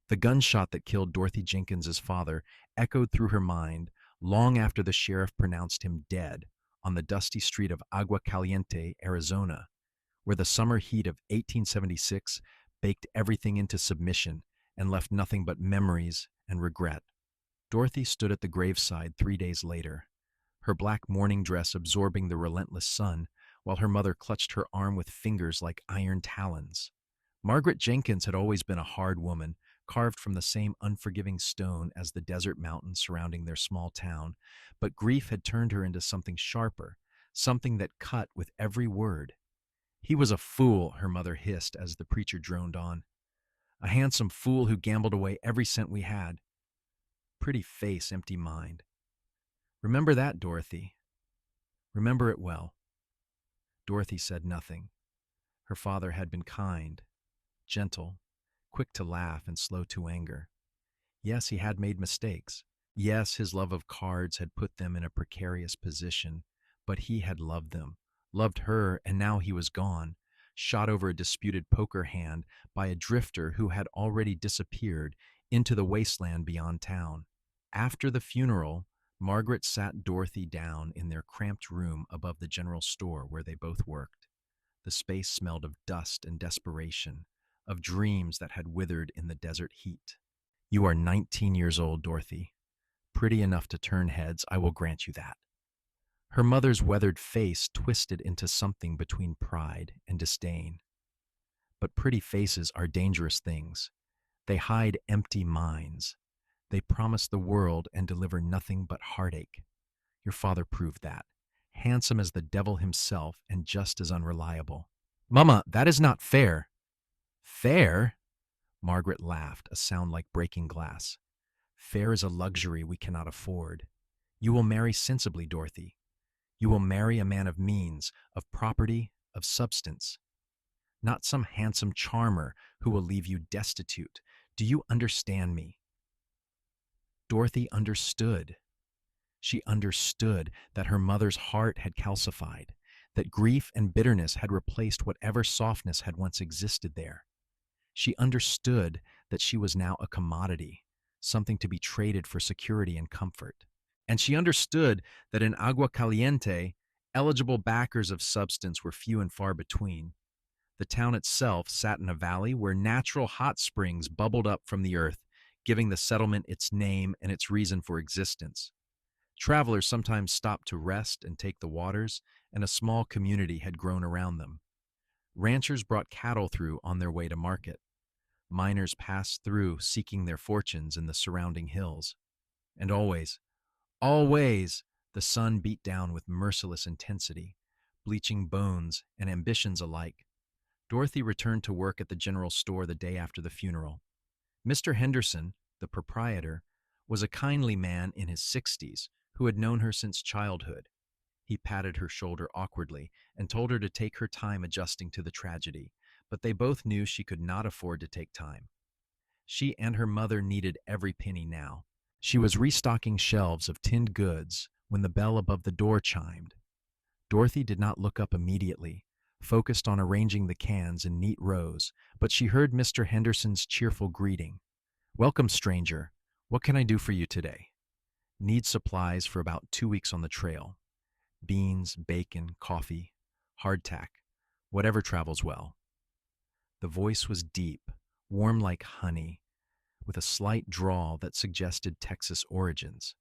The gunshot that killed Dorothy Jenkins's father echoed through her mind long after the sheriff pronounced him dead on the dusty street of Agua Caliente, Arizona, where the summer heat of 1876 baked everything into submission and left nothing but memories and regret. Dorothy stood at the graveside 3 days later, her black mourning dress absorbing the relentless sun, while her mother clutched her arm with fingers like iron talons. Margaret Jenkins had always been a hard woman, carved from the same unforgiving stone as the desert mountains surrounding their small town, but grief had turned her into something sharper, something that cut with every word. "He was a fool," her mother hissed as the preacher droned on. "A handsome fool who gambled away every cent we had. Pretty face, empty mind. Remember that, Dorothy. Remember it well." Dorothy said nothing. Her father had been kind, gentle, quick to laugh and slow to anger. Yes, he had made mistakes. Yes, his love of cards had put them in a precarious position, but he had loved them, loved her, and now he was gone, shot over a disputed poker hand by a drifter who had already disappeared into the wasteland beyond town. After the funeral, Margaret sat Dorothy down in their cramped room above the general store where they both worked. The space smelled of dust and desperation, of dreams that had withered in the desert heat. "You are 19 years old, Dorothy. Pretty enough to turn heads, I will grant you that." Her mother's weathered face twisted into something between pride and disdain. "But pretty faces are dangerous things. They hide empty minds. They promise the world and deliver nothing but heartache. Your father proved that. Handsome as the devil himself and just as unreliable." "Mama, that is not fair." "Fair?" Margaret laughed, a sound like breaking glass. "Fair is a luxury we cannot afford. You will marry sensibly, Dorothy. You will marry a man of means, of property, of substance. Not some handsome charmer who will leave you destitute. Do you understand me?" Dorothy understood. She understood that her mother's heart had calcified, that grief and bitterness had replaced whatever softness had once existed there. She understood that she was now a commodity, something to be traded for security and comfort. And she understood that in Agua Caliente, eligible backers of substance were few and far between. The town itself sat in a valley where natural hot springs bubbled up from the earth, giving the settlement its name and its reason for existence. Travelers sometimes stopped to rest and take the waters, and a small community had grown around them. Ranchers brought cattle through on their way to market. Miners passed through seeking their fortunes in the surrounding hills. And always, always, the sun beat down with merciless intensity, bleaching bones and ambitions alike. Dorothy returned to work at the general store the day after the funeral. Mr. Henderson, the proprietor, was a kindly man in his 60s who had known her since childhood. He patted her shoulder awkwardly and told her to take her time adjusting to the tragedy, but they both knew she could not afford to take time. She and her mother needed every penny now. She was restocking shelves of tinned goods when the bell above the door chimed. Dorothy did not look up immediately, focused on arranging the cans in neat rows, but she heard Mr. Henderson's cheerful greeting. "Welcome, stranger. What can I do for you today?" "Need supplies for about 2 weeks on the trail. Beans, bacon, coffee, hardtack, whatever travels well." The voice was deep, warm like honey, with a slight drawl that suggested Texas origins.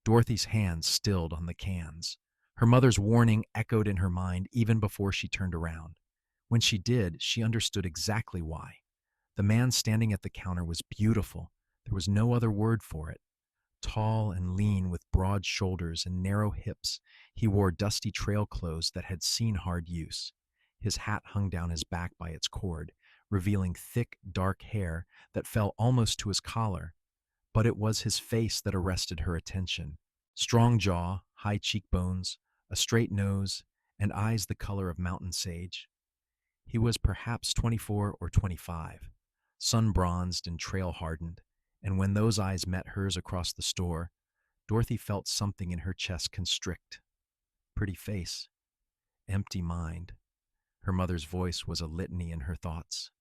Dorothy's hands stilled on the cans. Her mother's warning echoed in her mind even before she turned around. When she did, she understood exactly why. The man standing at the counter was beautiful. There was no other word for it. Tall and lean with broad shoulders and narrow hips, he wore dusty trail clothes that had seen hard use. His hat hung down his back by its cord, revealing thick, dark hair that fell almost to his collar. But it was his face that arrested her attention. Strong jaw, high cheekbones, a straight nose, and eyes the color of mountain sage. He was perhaps 24 or 25, sun-bronzed and trail-hardened, and when those eyes met hers across the store, Dorothy felt something in her chest constrict. Pretty face, empty mind. Her mother's voice was a litany in her thoughts.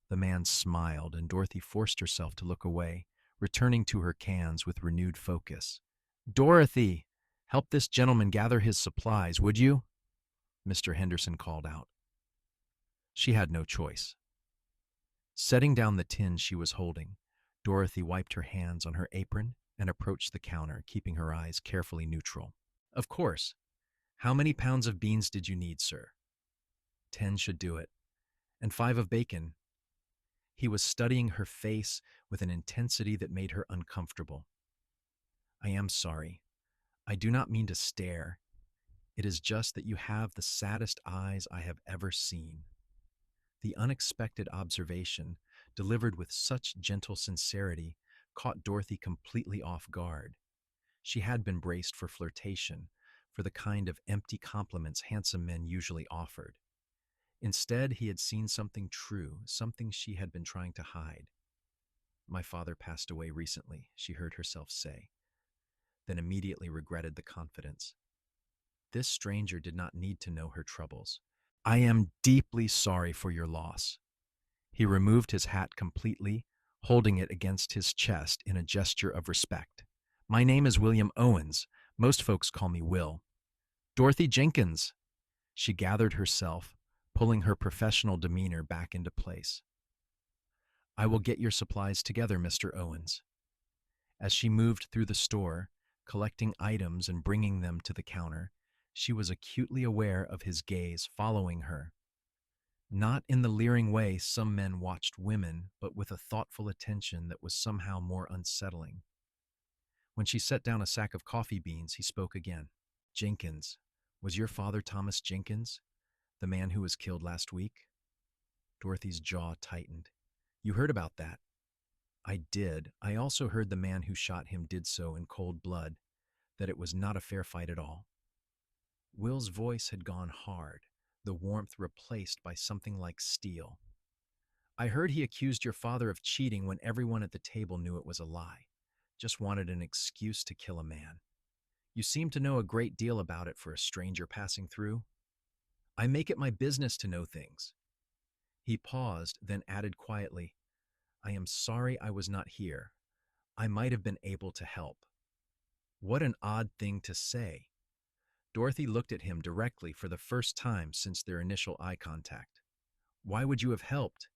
The man smiled, and Dorothy forced herself to look away, returning to her cans with renewed focus. Dorothy, help this gentleman gather his supplies, would you? Mr. Henderson called out. She had no choice. Setting down the tin she was holding, Dorothy wiped her hands on her apron and approached the counter, keeping her eyes carefully neutral. Of course. How many pounds of beans did you need, sir? 10 should do it. And 5 of bacon. He was studying her face with an intensity that made her uncomfortable. I am sorry. I do not mean to stare. It is just that you have the saddest eyes I have ever seen. The unexpected observation, delivered with such gentle sincerity, caught Dorothy completely off guard. She had been braced for flirtation, for the kind of empty compliments handsome men usually offered. Instead, he had seen something true, something she had been trying to hide. My father passed away recently, she heard herself say, then immediately regretted the confidence. This stranger did not need to know her troubles. I am deeply sorry for your loss. He removed his hat completely, holding it against his chest in a gesture of respect. My name is William Owens. Most folks call me Will. Dorothy Jenkins. She gathered herself, pulling her professional demeanor back into place. I will get your supplies together, Mr. Owens. As she moved through the store, collecting items and bringing them to the counter, she was acutely aware of his gaze following her. Not in the leering way some men watched women, but with a thoughtful attention that was somehow more unsettling. When she set down a sack of coffee beans, he spoke again. Jenkins, was your father Thomas Jenkins, the man who was killed last week? Dorothy's jaw tightened. You heard about that? I did. I also heard the man who shot him did so in cold blood, that it was not a fair fight at all. Will's voice had gone hard, the warmth replaced by something like steel. I heard he accused your father of cheating when everyone at the table knew it was a lie. Just wanted an excuse to kill a man. You seem to know a great deal about it for a stranger passing through. I make it my business to know things. He paused, then added quietly, I am sorry I was not here. I might have been able to help. What an odd thing to say. Dorothy looked at him directly for the first time since their initial eye contact. Why would you have helped?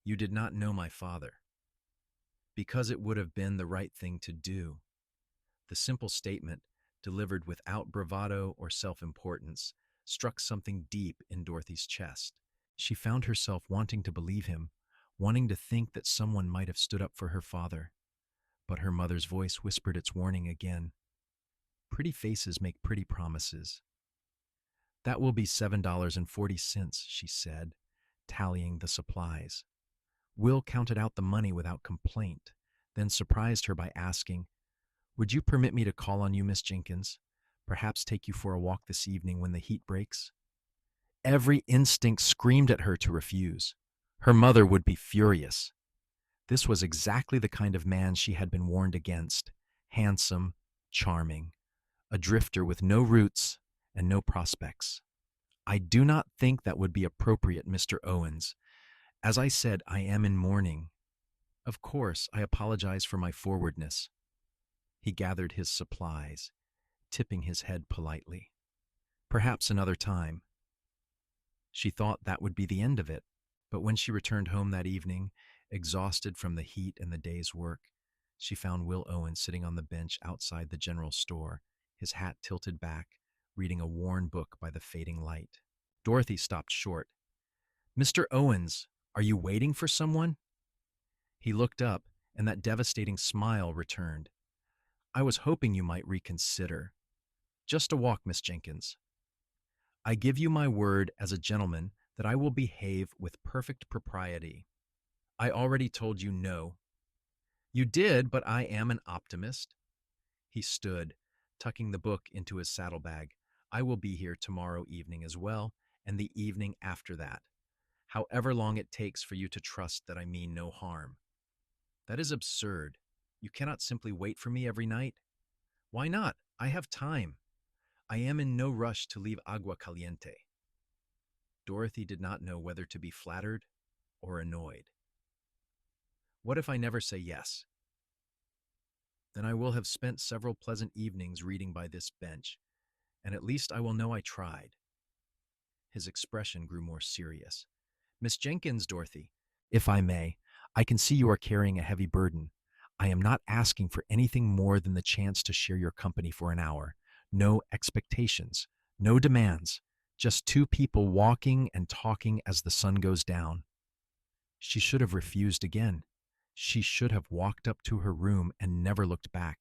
You did not know my father. Because it would have been the right thing to do. The simple statement, delivered without bravado or self-importance, struck something deep in Dorothy's chest. She found herself wanting to believe him, wanting to think that someone might have stood up for her father. But her mother's voice whispered its warning again. Pretty faces make pretty promises. That will be $7.40, she said, tallying the supplies. Will counted out the money without complaint, then surprised her by asking, Would you permit me to call on you, Miss Jenkins? Perhaps take you for a walk this evening when the heat breaks? Every instinct screamed at her to refuse. Her mother would be furious. This was exactly the kind of man she had been warned against. Handsome, charming, a drifter with no roots and no prospects. I do not think that would be appropriate, Mr. Owens. As I said, I am in mourning. Of course, I apologize for my forwardness. He gathered his supplies, tipping his head politely. Perhaps another time. She thought that would be the end of it, but when she returned home that evening, exhausted from the heat and the day's work, she found Will Owens sitting on the bench outside the general store, his hat tilted back, reading a worn book by the fading light. Dorothy stopped short. Mr. Owens, are you waiting for someone? He looked up, and that devastating smile returned. I was hoping you might reconsider. Just a walk, Miss Jenkins. I give you my word as a gentleman that I will behave with perfect propriety. I already told you no. You did, but I am an optimist. He stood, tucking the book into his saddlebag. I will be here tomorrow evening as well, and the evening after that. However long it takes for you to trust that I mean no harm. That is absurd. You cannot simply wait for me every night. Why not? I have time. I am in no rush to leave Agua Caliente. Dorothy did not know whether to be flattered or annoyed. What if I never say yes? Then I will have spent several pleasant evenings reading by this bench, and at least I will know I tried. His expression grew more serious. Miss Jenkins, Dorothy, if I may, I can see you are carrying a heavy burden. I am not asking for anything more than the chance to share your company for an hour. No expectations, no demands, just two people walking and talking as the sun goes down. She should have refused again. She should have walked up to her room and never looked back.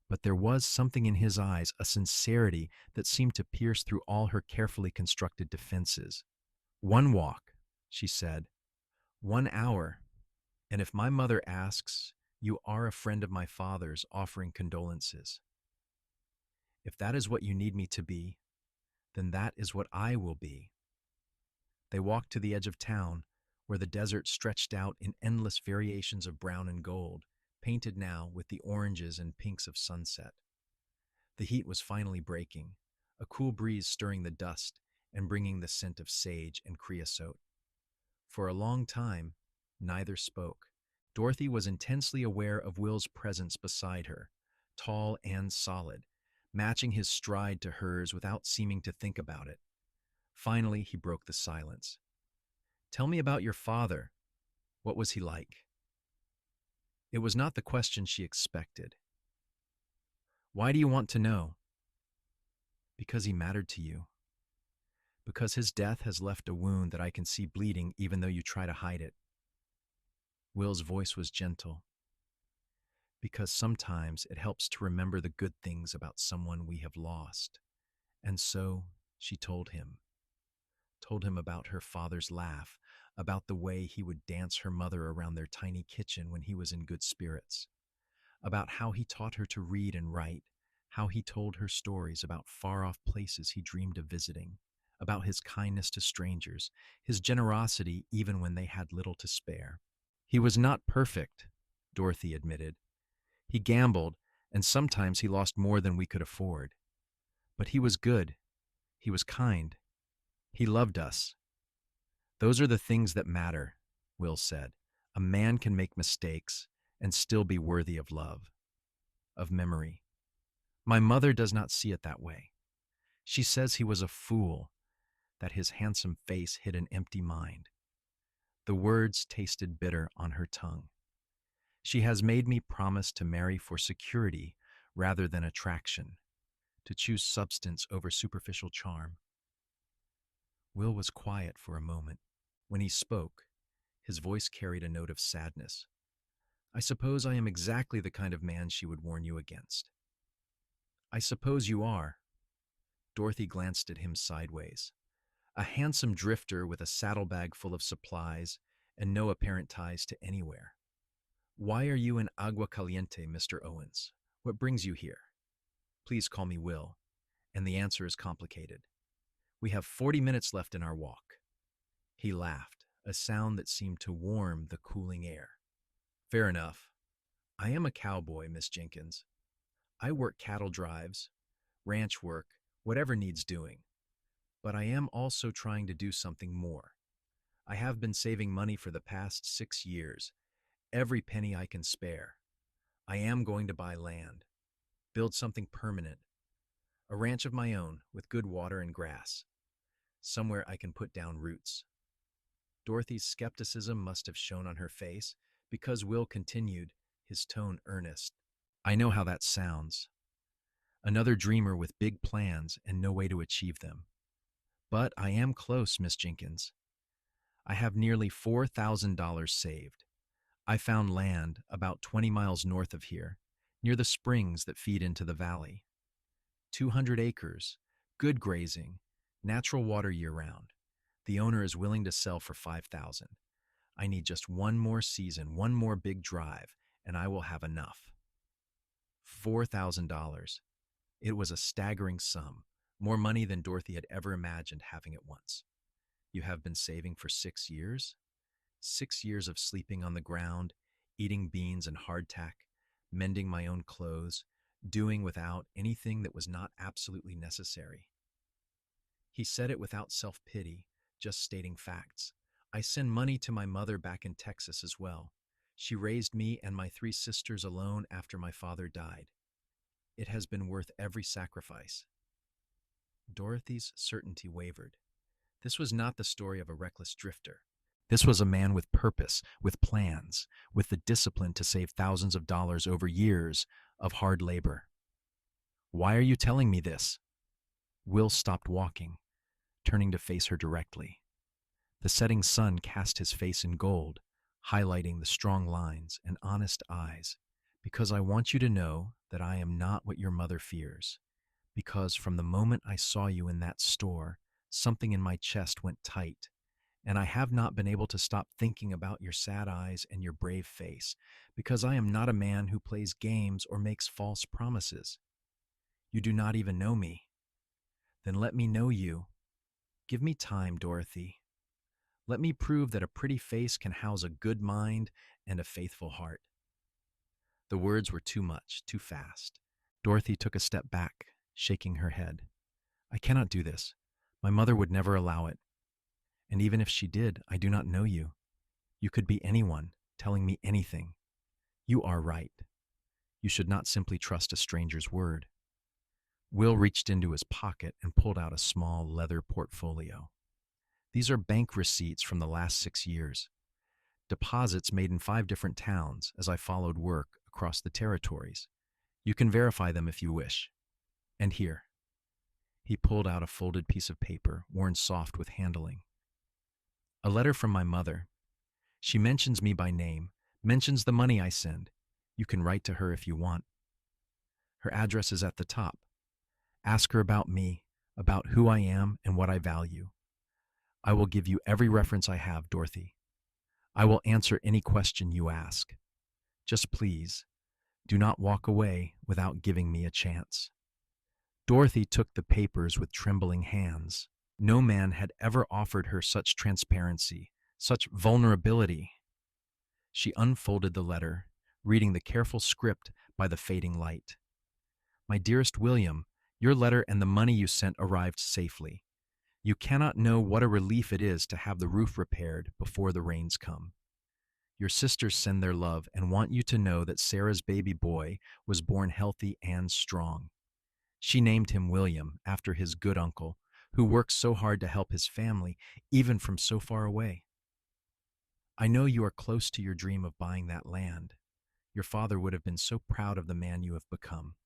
But there was something in his eyes, a sincerity that seemed to pierce through all her carefully constructed defenses. One walk, she said. 1 hour. And if my mother asks, you are a friend of my father's offering condolences. If that is what you need me to be, then that is what I will be. They walked to the edge of town, where the desert stretched out in endless variations of brown and gold, painted now with the oranges and pinks of sunset. The heat was finally breaking, a cool breeze stirring the dust and bringing the scent of sage and creosote. For a long time, neither spoke. Dorothy was intensely aware of Will's presence beside her, tall and solid, matching his stride to hers without seeming to think about it. Finally, he broke the silence. Tell me about your father. What was he like? It was not the question she expected. Why do you want to know? Because he mattered to you. Because his death has left a wound that I can see bleeding even though you try to hide it. Will's voice was gentle. Because sometimes it helps to remember the good things about someone we have lost. And so she told him about her father's laugh, about the way he would dance her mother around their tiny kitchen when he was in good spirits, about how he taught her to read and write, how he told her stories about far-off places he dreamed of visiting, about his kindness to strangers, his generosity even when they had little to spare. He was not perfect, Dorothy admitted. He gambled, and sometimes he lost more than we could afford. But he was good. He was kind. He loved us. Those are the things that matter, Will said. A man can make mistakes and still be worthy of love, of memory. My mother does not see it that way. She says he was a fool, that his handsome face hid an empty mind. The words tasted bitter on her tongue. She has made me promise to marry for security rather than attraction, to choose substance over superficial charm. Will was quiet for a moment. When he spoke, his voice carried a note of sadness. I suppose I am exactly the kind of man she would warn you against. I suppose you are. Dorothy glanced at him sideways. A handsome drifter with a saddlebag full of supplies and no apparent ties to anywhere. Why are you in Agua Caliente, Mr. Owens? What brings you here? Please call me Will, and the answer is complicated. We have 40 minutes left in our walk. He laughed, a sound that seemed to warm the cooling air. Fair enough. I am a cowboy, Miss Jenkins. I work cattle drives, ranch work, whatever needs doing. But I am also trying to do something more. I have been saving money for the past 6 years, every penny I can spare. I am going to buy land, build something permanent, a ranch of my own with good water and grass, somewhere I can put down roots. Dorothy's skepticism must have shown on her face because Will continued, his tone earnest. I know how that sounds. Another dreamer with big plans and no way to achieve them. But I am close, Miss Jenkins. I have nearly $4,000 saved. I found land about 20 miles north of here, near the springs that feed into the valley. 200 acres, good grazing, natural water year-round. The owner is willing to sell for $5,000. I need just one more season, one more big drive, and I will have enough. $4,000. It was a staggering sum, more money than Dorothy had ever imagined having at once. You have been saving for 6 years? 6 years of sleeping on the ground, eating beans and hardtack, mending my own clothes, doing without anything that was not absolutely necessary. He said it without self-pity, just stating facts. I send money to my mother back in Texas as well. She raised me and my three sisters alone after my father died. It has been worth every sacrifice." Dorothy's certainty wavered. This was not the story of a reckless drifter. This was a man with purpose, with plans, with the discipline to save thousands of dollars over years of hard labor. "Why are you telling me this?" Will stopped walking, turning to face her directly. The setting sun cast his face in gold, highlighting the strong lines and honest eyes. "Because I want you to know that I am not what your mother fears. Because from the moment I saw you in that store, something in my chest went tight, and I have not been able to stop thinking about your sad eyes and your brave face, because I am not a man who plays games or makes false promises. You do not even know me. Then let me know you. Give me time, Dorothy. Let me prove that a pretty face can house a good mind and a faithful heart." The words were too much, too fast. Dorothy took a step back, shaking her head. "I cannot do this. My mother would never allow it. And even if she did, I do not know you. You could be anyone, telling me anything. You are right. You should not simply trust a stranger's word." Will reached into his pocket and pulled out a small leather portfolio. "These are bank receipts from the last 6 years. Deposits made in 5 different towns as I followed work across the territories. You can verify them if you wish. And here." He pulled out a folded piece of paper, worn soft with handling. "A letter from my mother. She mentions me by name, mentions the money I send. You can write to her if you want. Her address is at the top. Ask her about me, about who I am and what I value. I will give you every reference I have, Dorothy. I will answer any question you ask. Just please, do not walk away without giving me a chance." Dorothy took the papers with trembling hands. No man had ever offered her such transparency, such vulnerability. She unfolded the letter, reading the careful script by the fading light. "My dearest William, your letter and the money you sent arrived safely. You cannot know what a relief it is to have the roof repaired before the rains come. Your sisters send their love and want you to know that Sarah's baby boy was born healthy and strong. She named him William after his good uncle, who worked so hard to help his family, even from so far away. I know you are close to your dream of buying that land. Your father would have been so proud of the man you have become.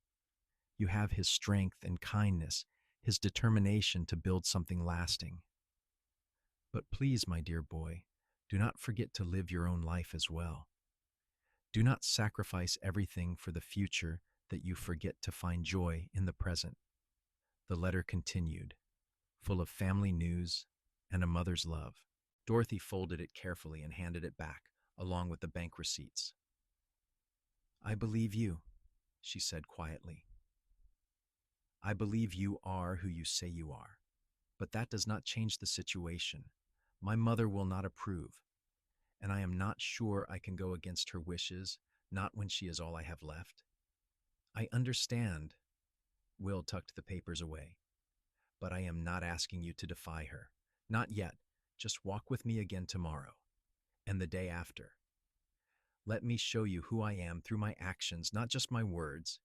You have his strength and kindness, his determination to build something lasting. But please, my dear boy, do not forget to live your own life as well. Do not sacrifice everything for the future that you forget to find joy in the present." The letter continued, full of family news and a mother's love. Dorothy folded it carefully and handed it back, along with the bank receipts. "I believe you," she said quietly. "I believe you are who you say you are. But that does not change the situation. My mother will not approve, and I am not sure I can go against her wishes, not when she is all I have left. I understand." Will tucked the papers away. "But I am not asking you to defy her. Not yet. Just walk with me again tomorrow, and the day after. Let me show you who I am through my actions, not just my words.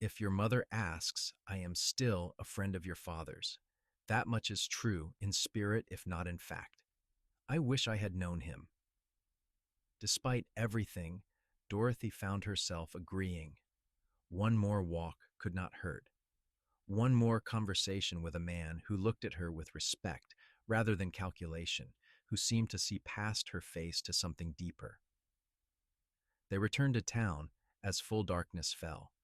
If your mother asks, I am still a friend of your father's. That much is true, in spirit if not in fact. I wish I had known him." Despite everything, Dorothy found herself agreeing. One more walk could not hurt. One more conversation with a man who looked at her with respect rather than calculation, who seemed to see past her face to something deeper. They returned to town as full darkness fell,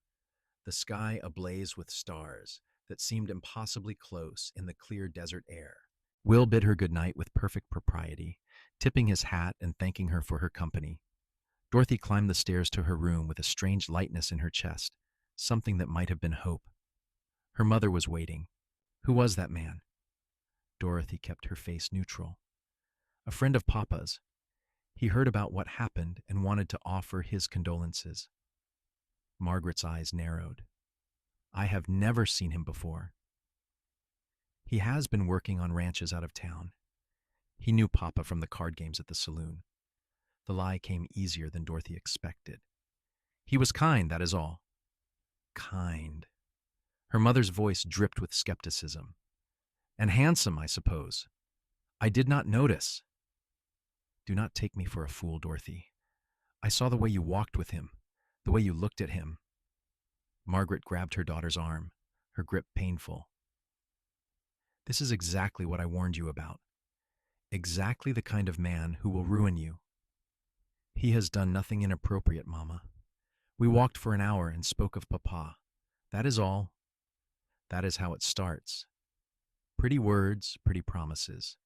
the sky ablaze with stars that seemed impossibly close in the clear desert air. Will bid her good night with perfect propriety, tipping his hat and thanking her for her company. Dorothy climbed the stairs to her room with a strange lightness in her chest, something that might have been hope. Her mother was waiting. Who was that man? Dorothy kept her face neutral. A friend of Papa's. He heard about what happened and wanted to offer his condolences. Margaret's eyes narrowed. I have never seen him before. He has been working on ranches out of town. He knew Papa from the card games at the saloon. The lie came easier than Dorothy expected. He was kind, that is all. Kind. Her mother's voice dripped with skepticism. And handsome, I suppose. I did not notice. Do not take me for a fool, Dorothy. I saw the way you walked with him, the way you looked at him. Margaret grabbed her daughter's arm, her grip painful. This is exactly what I warned you about. Exactly the kind of man who will ruin you. He has done nothing inappropriate, Mama. We walked for an hour and spoke of Papa. That is all. That is how it starts. Pretty words, pretty promises.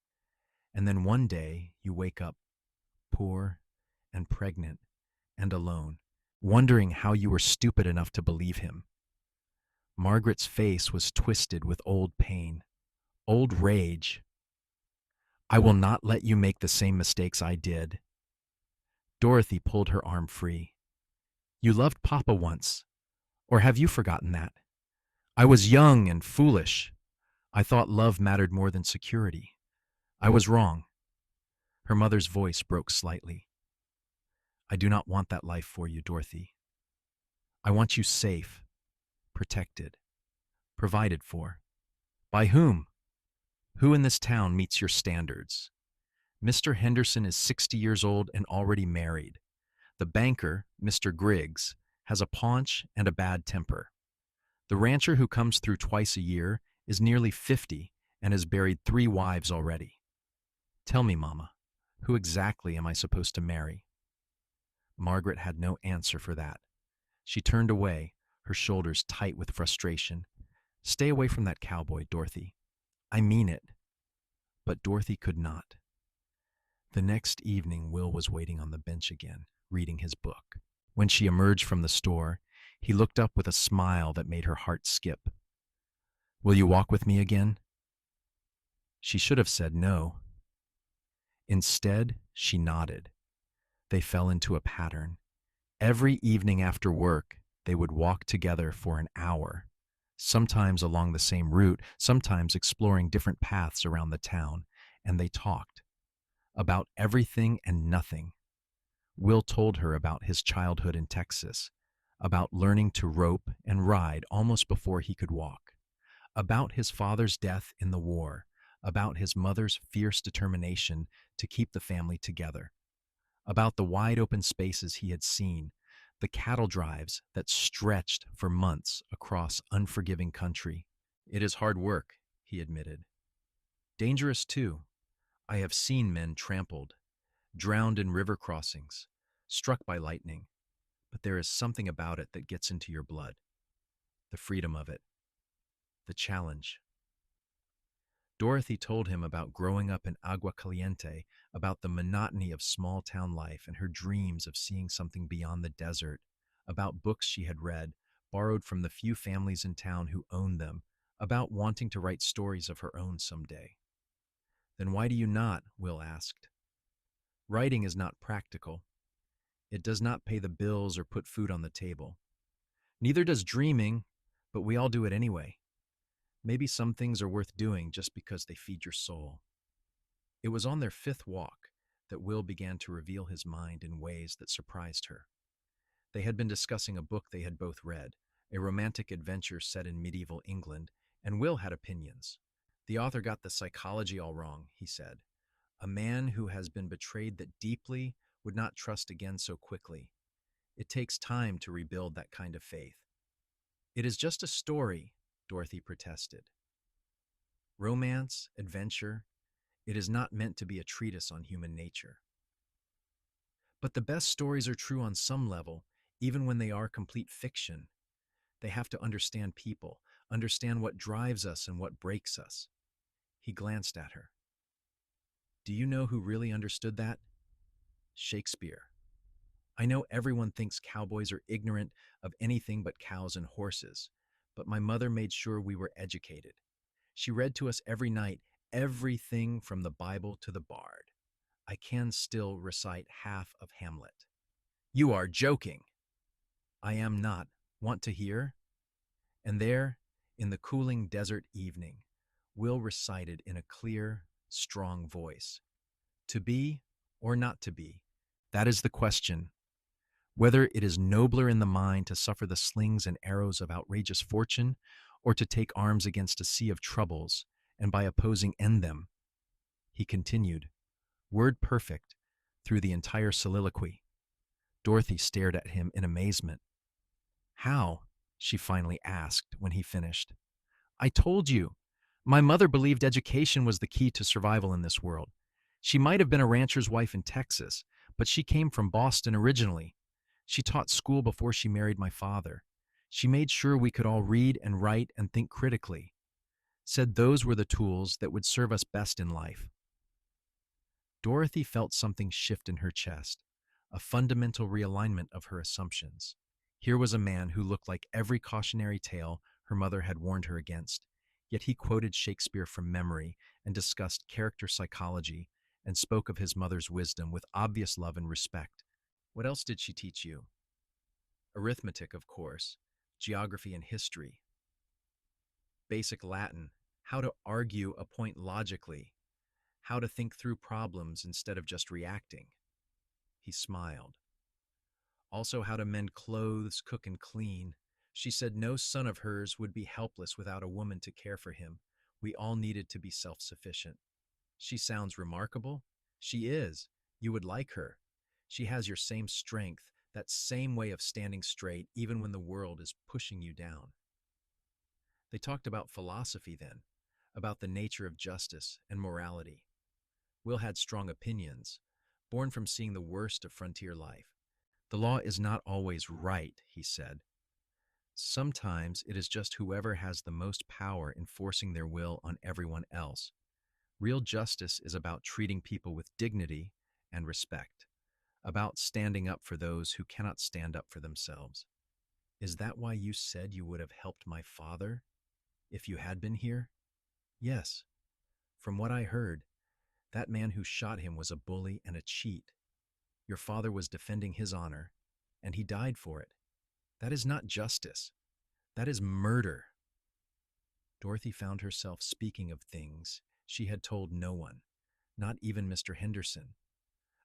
And then one day you wake up, poor and pregnant and alone, wondering how you were stupid enough to believe him. Margaret's face was twisted with old pain, old rage. I will not let you make the same mistakes I did. Dorothy pulled her arm free. You loved Papa once, or have you forgotten that? I was young and foolish. I thought love mattered more than security. I was wrong. Her mother's voice broke slightly. I do not want that life for you, Dorothy. I want you safe, protected, provided for. By whom? Who in this town meets your standards? Mr. Henderson is 60 years old and already married. The banker, Mr. Griggs, has a paunch and a bad temper. The rancher who comes through twice a year is nearly 50 and has buried 3 wives already. Tell me, Mama, who exactly am I supposed to marry? Margaret had no answer for that. She turned away, her shoulders tight with frustration. Stay away from that cowboy, Dorothy. I mean it. But Dorothy could not. The next evening, Will was waiting on the bench again, reading his book. When she emerged from the store, he looked up with a smile that made her heart skip. Will you walk with me again? She should have said no. Instead, she nodded. They fell into a pattern. Every evening after work, they would walk together for an hour, sometimes along the same route, sometimes exploring different paths around the town, and they talked about everything and nothing. Will told her about his childhood in Texas, about learning to rope and ride almost before he could walk, about his father's death in the war, about his mother's fierce determination to keep the family together, about the wide-open spaces he had seen, the cattle drives that stretched for months across unforgiving country. It is hard work, he admitted. Dangerous, too. I have seen men trampled, drowned in river crossings, struck by lightning, but there is something about it that gets into your blood. The freedom of it. The challenge. Dorothy told him about growing up in Agua Caliente, about the monotony of small-town life and her dreams of seeing something beyond the desert, about books she had read, borrowed from the few families in town who owned them, about wanting to write stories of her own someday. Then why do you not? Will asked. Writing is not practical. It does not pay the bills or put food on the table. Neither does dreaming, but we all do it anyway. Maybe some things are worth doing just because they feed your soul. It was on their 5th walk that Will began to reveal his mind in ways that surprised her. They had been discussing a book they had both read, a romantic adventure set in medieval England, and Will had opinions. The author got the psychology all wrong, he said. A man who has been betrayed that deeply would not trust again so quickly. It takes time to rebuild that kind of faith. It is just a story, Dorothy protested. Romance, adventure, it is not meant to be a treatise on human nature. But the best stories are true on some level, even when they are complete fiction. They have to understand people, understand what drives us and what breaks us. He glanced at her. Do you know who really understood that? Shakespeare. I know everyone thinks cowboys are ignorant of anything but cows and horses, but my mother made sure we were educated. She read to us every night, everything from the Bible to the Bard. I can still recite half of Hamlet. You are joking. I am not. Want to hear? And there, in the cooling desert evening, Will recited in a clear, strong voice. To be or not to be, That is the question. Whether it is nobler in the mind to suffer the slings and arrows of outrageous fortune, or to take arms against a sea of troubles, and by opposing end them, he continued, word perfect, through the entire soliloquy. Dorothy stared at him in amazement. How? She finally asked when he finished. I told you. My mother believed education was the key to survival in this world. She might have been a rancher's wife in Texas, but she came from Boston originally. She taught school before she married my father. She made sure we could all read and write and think critically. Said those were the tools that would serve us best in life. Dorothy felt something shift in her chest, a fundamental realignment of her assumptions. Here was a man who looked like every cautionary tale her mother had warned her against, yet he quoted Shakespeare from memory and discussed character psychology and spoke of his mother's wisdom with obvious love and respect. What else did she teach you? Arithmetic, of course, geography and history, basic Latin, how to argue a point logically, how to think through problems instead of just reacting. He smiled. Also, how to mend clothes, cook, and clean. She said no son of hers would be helpless without a woman to care for him. We all needed to be self-sufficient. She sounds remarkable. She is. You would like her. She has your same strength, that same way of standing straight even when the world is pushing you down. They talked about philosophy then, about the nature of justice and morality. Will had strong opinions, born from seeing the worst of frontier life. The law is not always right, he said. Sometimes it is just whoever has the most power enforcing their will on everyone else. Real justice is about treating people with dignity and respect, about standing up for those who cannot stand up for themselves. Is that why you said you would have helped my father if you had been here? Yes. From what I heard, that man who shot him was a bully and a cheat. Your father was defending his honor, and he died for it. That is not justice. That is murder. Dorothy found herself speaking of things she had told no one, not even Mr. Henderson,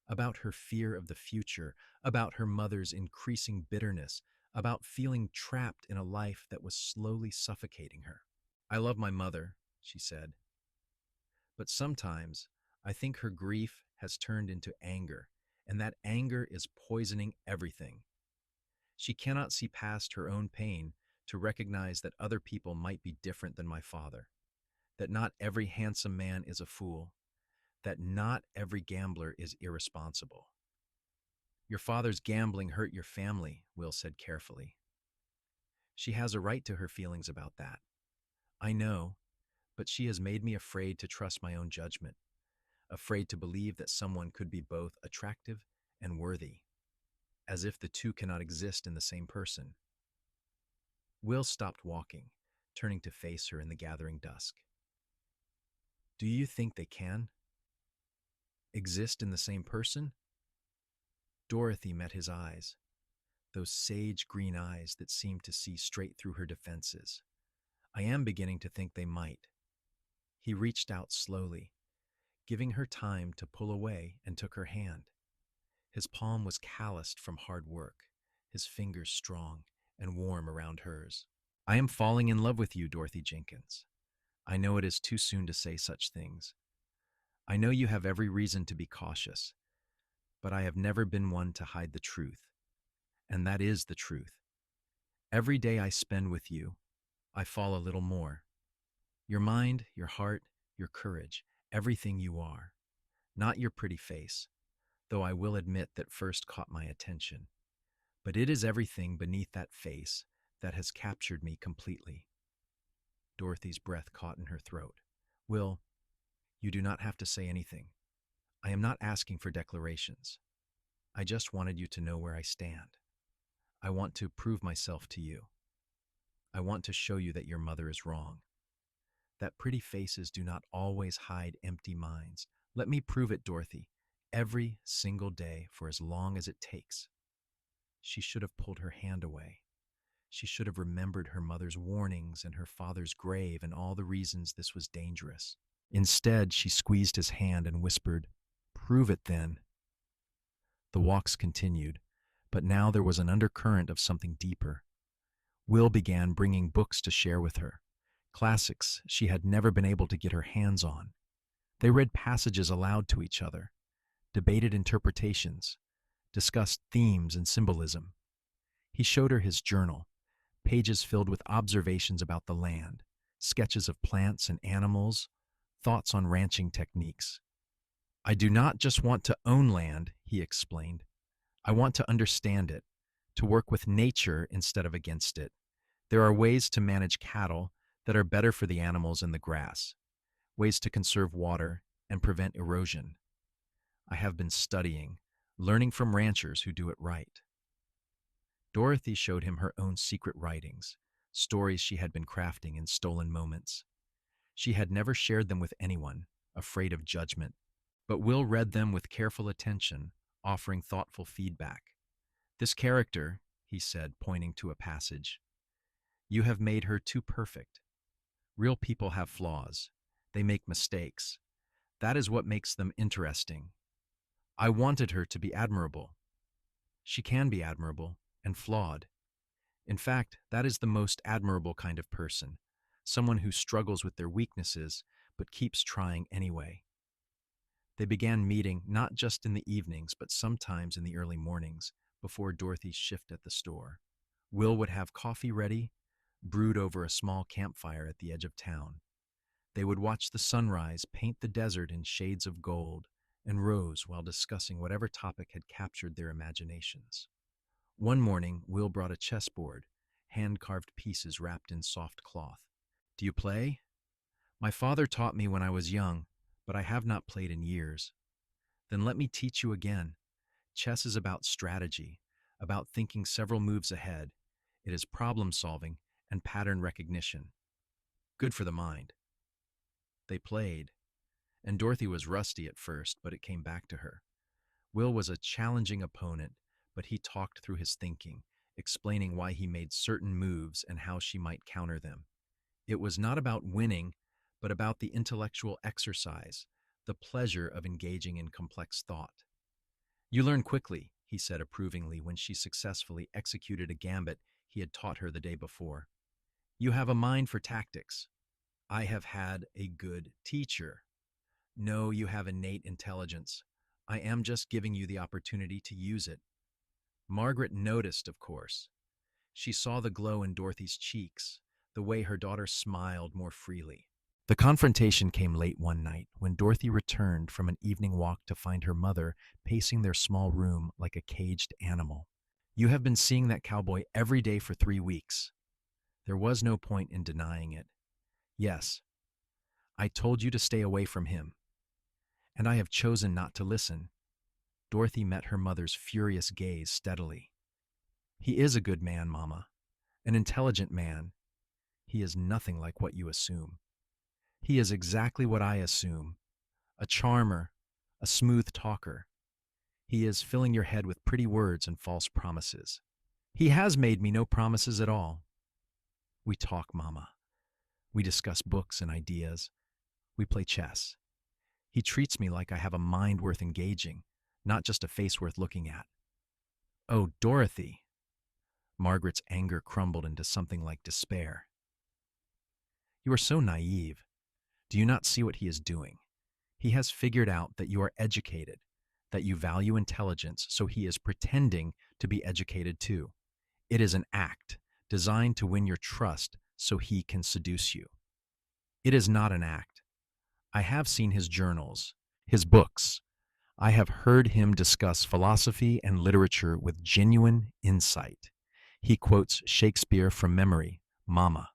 about her fear of the future, about her mother's increasing bitterness, about feeling trapped in a life that was slowly suffocating her. I love my mother, she said, but sometimes I think her grief has turned into anger, and that anger is poisoning everything. She cannot see past her own pain to recognize that other people might be different than my father, that not every handsome man is a fool, that not every gambler is irresponsible. Your father's gambling hurt your family, Will said carefully. She has a right to her feelings about that. I know, but she has made me afraid to trust my own judgment, afraid to believe that someone could be both attractive and worthy, as if the two cannot exist in the same person. Will stopped walking, turning to face her in the gathering dusk. Do you think they can exist in the same person? Dorothy met his eyes, those sage green eyes that seemed to see straight through her defenses. I am beginning to think they might. He reached out slowly, giving her time to pull away, and took her hand. His palm was calloused from hard work, his fingers strong and warm around hers. I am falling in love with you, Dorothy Jenkins. I know it is too soon to say such things. I know you have every reason to be cautious, but I have never been one to hide the truth, and that is the truth. Every day I spend with you, I fall a little more. Your mind, your heart, your courage, everything you are. Not your pretty face, though I will admit that first caught my attention. But it is everything beneath that face that has captured me completely. Dorothy's breath caught in her throat. Will, you do not have to say anything. I am not asking for declarations. I just wanted you to know where I stand. I want to prove myself to you. I want to show you that your mother is wrong, that pretty faces do not always hide empty minds. Let me prove it, Dorothy, every single day for as long as it takes. She should have pulled her hand away. She should have remembered her mother's warnings and her father's grave and all the reasons this was dangerous. Instead, she squeezed his hand and whispered, "Prove it then." The walks continued, but now there was an undercurrent of something deeper. Will began bringing books to share with her, classics she had never been able to get her hands on. They read passages aloud to each other, debated interpretations, discussed themes and symbolism. He showed her his journal, pages filled with observations about the land, sketches of plants and animals, thoughts on ranching techniques. I do not just want to own land, he explained. I want to understand it, to work with nature instead of against it. There are ways to manage cattle that are better for the animals and the grass, ways to conserve water and prevent erosion. I have been studying, learning from ranchers who do it right. Dorothy showed him her own secret writings, stories she had been crafting in stolen moments. She had never shared them with anyone, afraid of judgment, but Will read them with careful attention, offering thoughtful feedback. This character, he said, pointing to a passage, you have made her too perfect. Real people have flaws. They make mistakes. That is what makes them interesting. I wanted her to be admirable. She can be admirable and flawed. In fact, that is the most admirable kind of person, someone who struggles with their weaknesses but keeps trying anyway. They began meeting not just in the evenings but sometimes in the early mornings before Dorothy's shift at the store. Will would have coffee ready, brewed over a small campfire at the edge of town. They would watch the sunrise paint the desert in shades of gold and rose while discussing whatever topic had captured their imaginations. One morning, Will brought a chessboard, hand-carved pieces wrapped in soft cloth. Do you play? My father taught me when I was young, but I have not played in years. Then let me teach you again. Chess is about strategy, about thinking several moves ahead. It is problem-solving and pattern recognition. Good for the mind. They played, and Dorothy was rusty at first, but it came back to her. Will was a challenging opponent, but he talked through his thinking, explaining why he made certain moves and how she might counter them. It was not about winning, but about the intellectual exercise, the pleasure of engaging in complex thought. You learn quickly, he said approvingly when she successfully executed a gambit he had taught her the day before. You have a mind for tactics. I have had a good teacher. No, you have innate intelligence. I am just giving you the opportunity to use it. Margaret noticed, of course. She saw the glow in Dorothy's cheeks, the way her daughter smiled more freely. The confrontation came late one night when Dorothy returned from an evening walk to find her mother pacing their small room like a caged animal. You have been seeing that cowboy every day for 3 weeks. There was no point in denying it. Yes, I told you to stay away from him, and I have chosen not to listen. Dorothy met her mother's furious gaze steadily. He is a good man, Mama, an intelligent man. He is nothing like what you assume. He is exactly what I assume, a charmer, a smooth talker. He is filling your head with pretty words and false promises. He has made me no promises at all. We talk, Mama. We discuss books and ideas. We play chess. He treats me like I have a mind worth engaging, not just a face worth looking at. Oh, Dorothy! Margaret's anger crumbled into something like despair. You are so naive. Do you not see what he is doing? He has figured out that you are educated, that you value intelligence, so he is pretending to be educated too. It is an act designed to win your trust so he can seduce you. It is not an act. I have seen his journals, his books. I have heard him discuss philosophy and literature with genuine insight. He quotes Shakespeare from memory, Mama.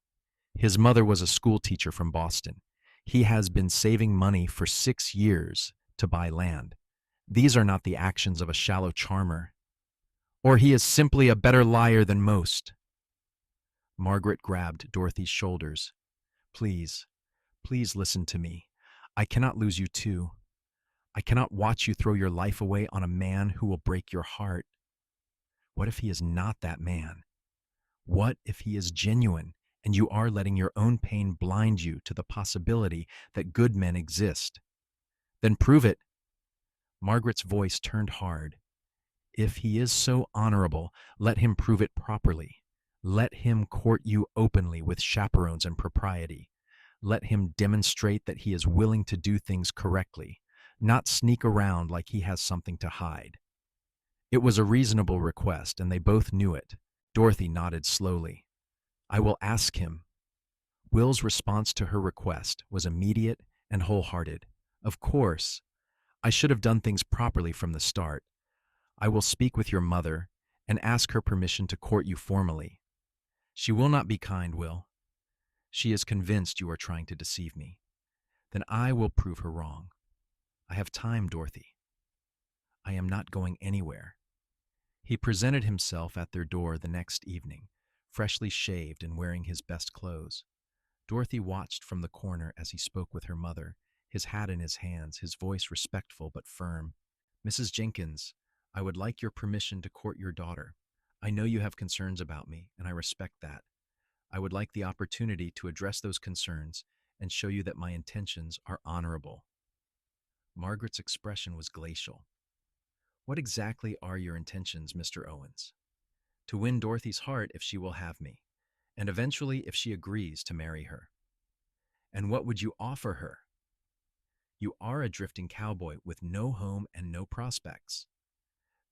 His mother was a school teacher from Boston. He has been saving money for 6 years to buy land. These are not the actions of a shallow charmer. Or he is simply a better liar than most. Margaret grabbed Dorothy's shoulders. Please, please listen to me. I cannot lose you too. I cannot watch you throw your life away on a man who will break your heart. What if he is not that man? What if he is genuine and you are letting your own pain blind you to the possibility that good men exist? Then prove it. Margaret's voice turned hard. If he is so honorable, let him prove it properly. Let him court you openly with chaperones and propriety. Let him demonstrate that he is willing to do things correctly, not sneak around like he has something to hide. It was a reasonable request, and they both knew it. Dorothy nodded slowly. I will ask him. Will's response to her request was immediate and wholehearted. Of course, I should have done things properly from the start. I will speak with your mother and ask her permission to court you formally. She will not be kind, Will. She is convinced you are trying to deceive me. Then I will prove her wrong. I have time, Dorothy. I am not going anywhere. He presented himself at their door the next evening, freshly shaved and wearing his best clothes. Dorothy watched from the corner as he spoke with her mother, his hat in his hands, his voice respectful but firm. Mrs. Jenkins, I would like your permission to court your daughter. I know you have concerns about me, and I respect that. I would like the opportunity to address those concerns and show you that my intentions are honorable. Margaret's expression was glacial. What exactly are your intentions, Mr. Owens? To win Dorothy's heart if she will have me, and eventually if she agrees to marry her. And what would you offer her? You are a drifting cowboy with no home and no prospects.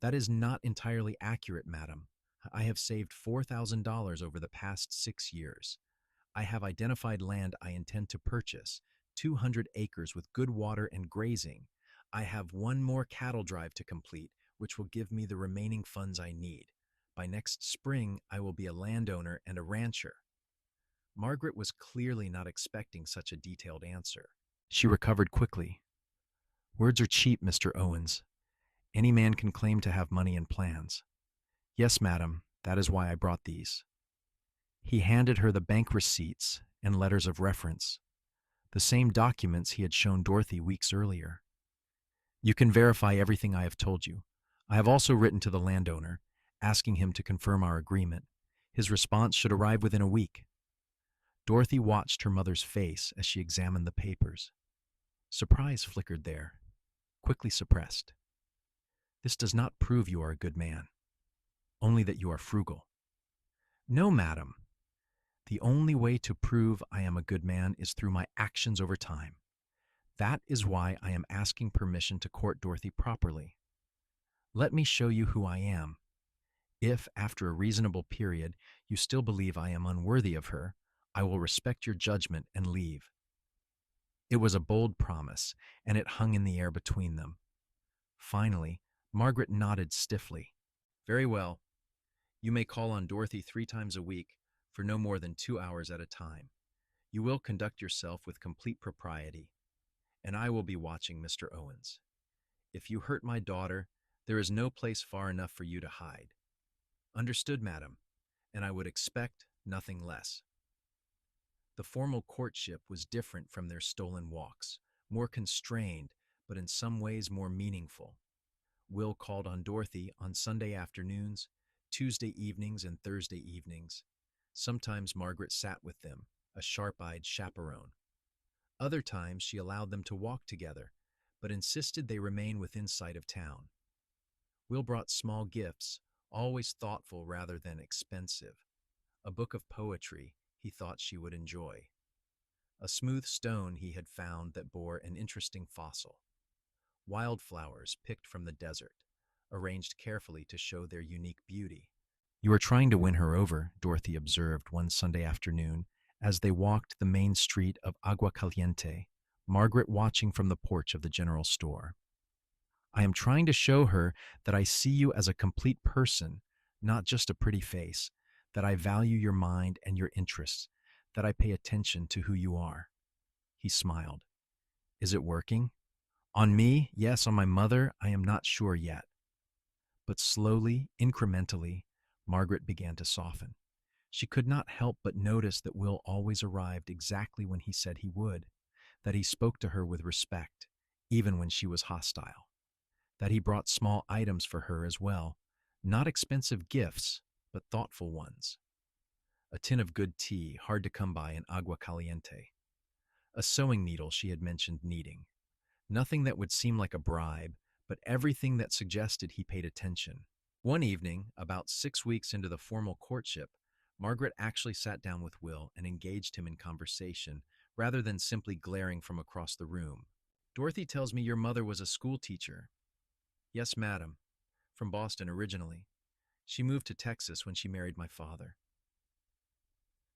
That is not entirely accurate, madam. I have saved $4,000 over the past 6 years. I have identified land I intend to purchase, 200 acres with good water and grazing. I have one more cattle drive to complete, which will give me the remaining funds I need. By next spring, I will be a landowner and a rancher. Margaret was clearly not expecting such a detailed answer. She recovered quickly. Words are cheap, Mr. Owens. Any man can claim to have money and plans. Yes, madam, that is why I brought these. He handed her the bank receipts and letters of reference, the same documents he had shown Dorothy weeks earlier. You can verify everything I have told you. I have also written to the landowner, asking him to confirm our agreement. His response should arrive within a week. Dorothy watched her mother's face as she examined the papers. Surprise flickered there, quickly suppressed. This does not prove you are a good man, only that you are frugal. No, madam. The only way to prove I am a good man is through my actions over time. That is why I am asking permission to court Dorothy properly. Let me show you who I am. If, after a reasonable period, you still believe I am unworthy of her, I will respect your judgment and leave. It was a bold promise, and it hung in the air between them. Finally, Margaret nodded stiffly. Very well. You may call on Dorothy 3 times a week for no more than 2 hours at a time. You will conduct yourself with complete propriety, and I will be watching Mr. Owens. If you hurt my daughter, there is no place far enough for you to hide. Understood, madam, and I would expect nothing less. The formal courtship was different from their stolen walks, more constrained, but in some ways more meaningful. Will called on Dorothy on Sunday afternoons, Tuesday evenings, and Thursday evenings. Sometimes Margaret sat with them, a sharp-eyed chaperone. Other times she allowed them to walk together, but insisted they remain within sight of town. Will brought small gifts, always thoughtful rather than expensive. A book of poetry he thought she would enjoy. A smooth stone he had found that bore an interesting fossil. Wildflowers picked from the desert, arranged carefully to show their unique beauty. You are trying to win her over, Dorothy observed one Sunday afternoon as they walked the main street of Agua Caliente, Margaret watching from the porch of the general store. I am trying to show her that I see you as a complete person, not just a pretty face, that I value your mind and your interests, that I pay attention to who you are. He smiled. Is it working? On me, yes. On my mother, I am not sure yet. But slowly, incrementally, Margaret began to soften. She could not help but notice that Will always arrived exactly when he said he would, that he spoke to her with respect, even when she was hostile, that he brought small items for her as well, not expensive gifts, but thoughtful ones. A tin of good tea, hard to come by in Agua Caliente. A sewing needle she had mentioned needing. Nothing that would seem like a bribe, but everything that suggested he paid attention. One evening, about 6 weeks into the formal courtship, Margaret actually sat down with Will and engaged him in conversation, rather than simply glaring from across the room. Dorothy tells me your mother was a school teacher. Yes, madam. From Boston originally. She moved to Texas when she married my father.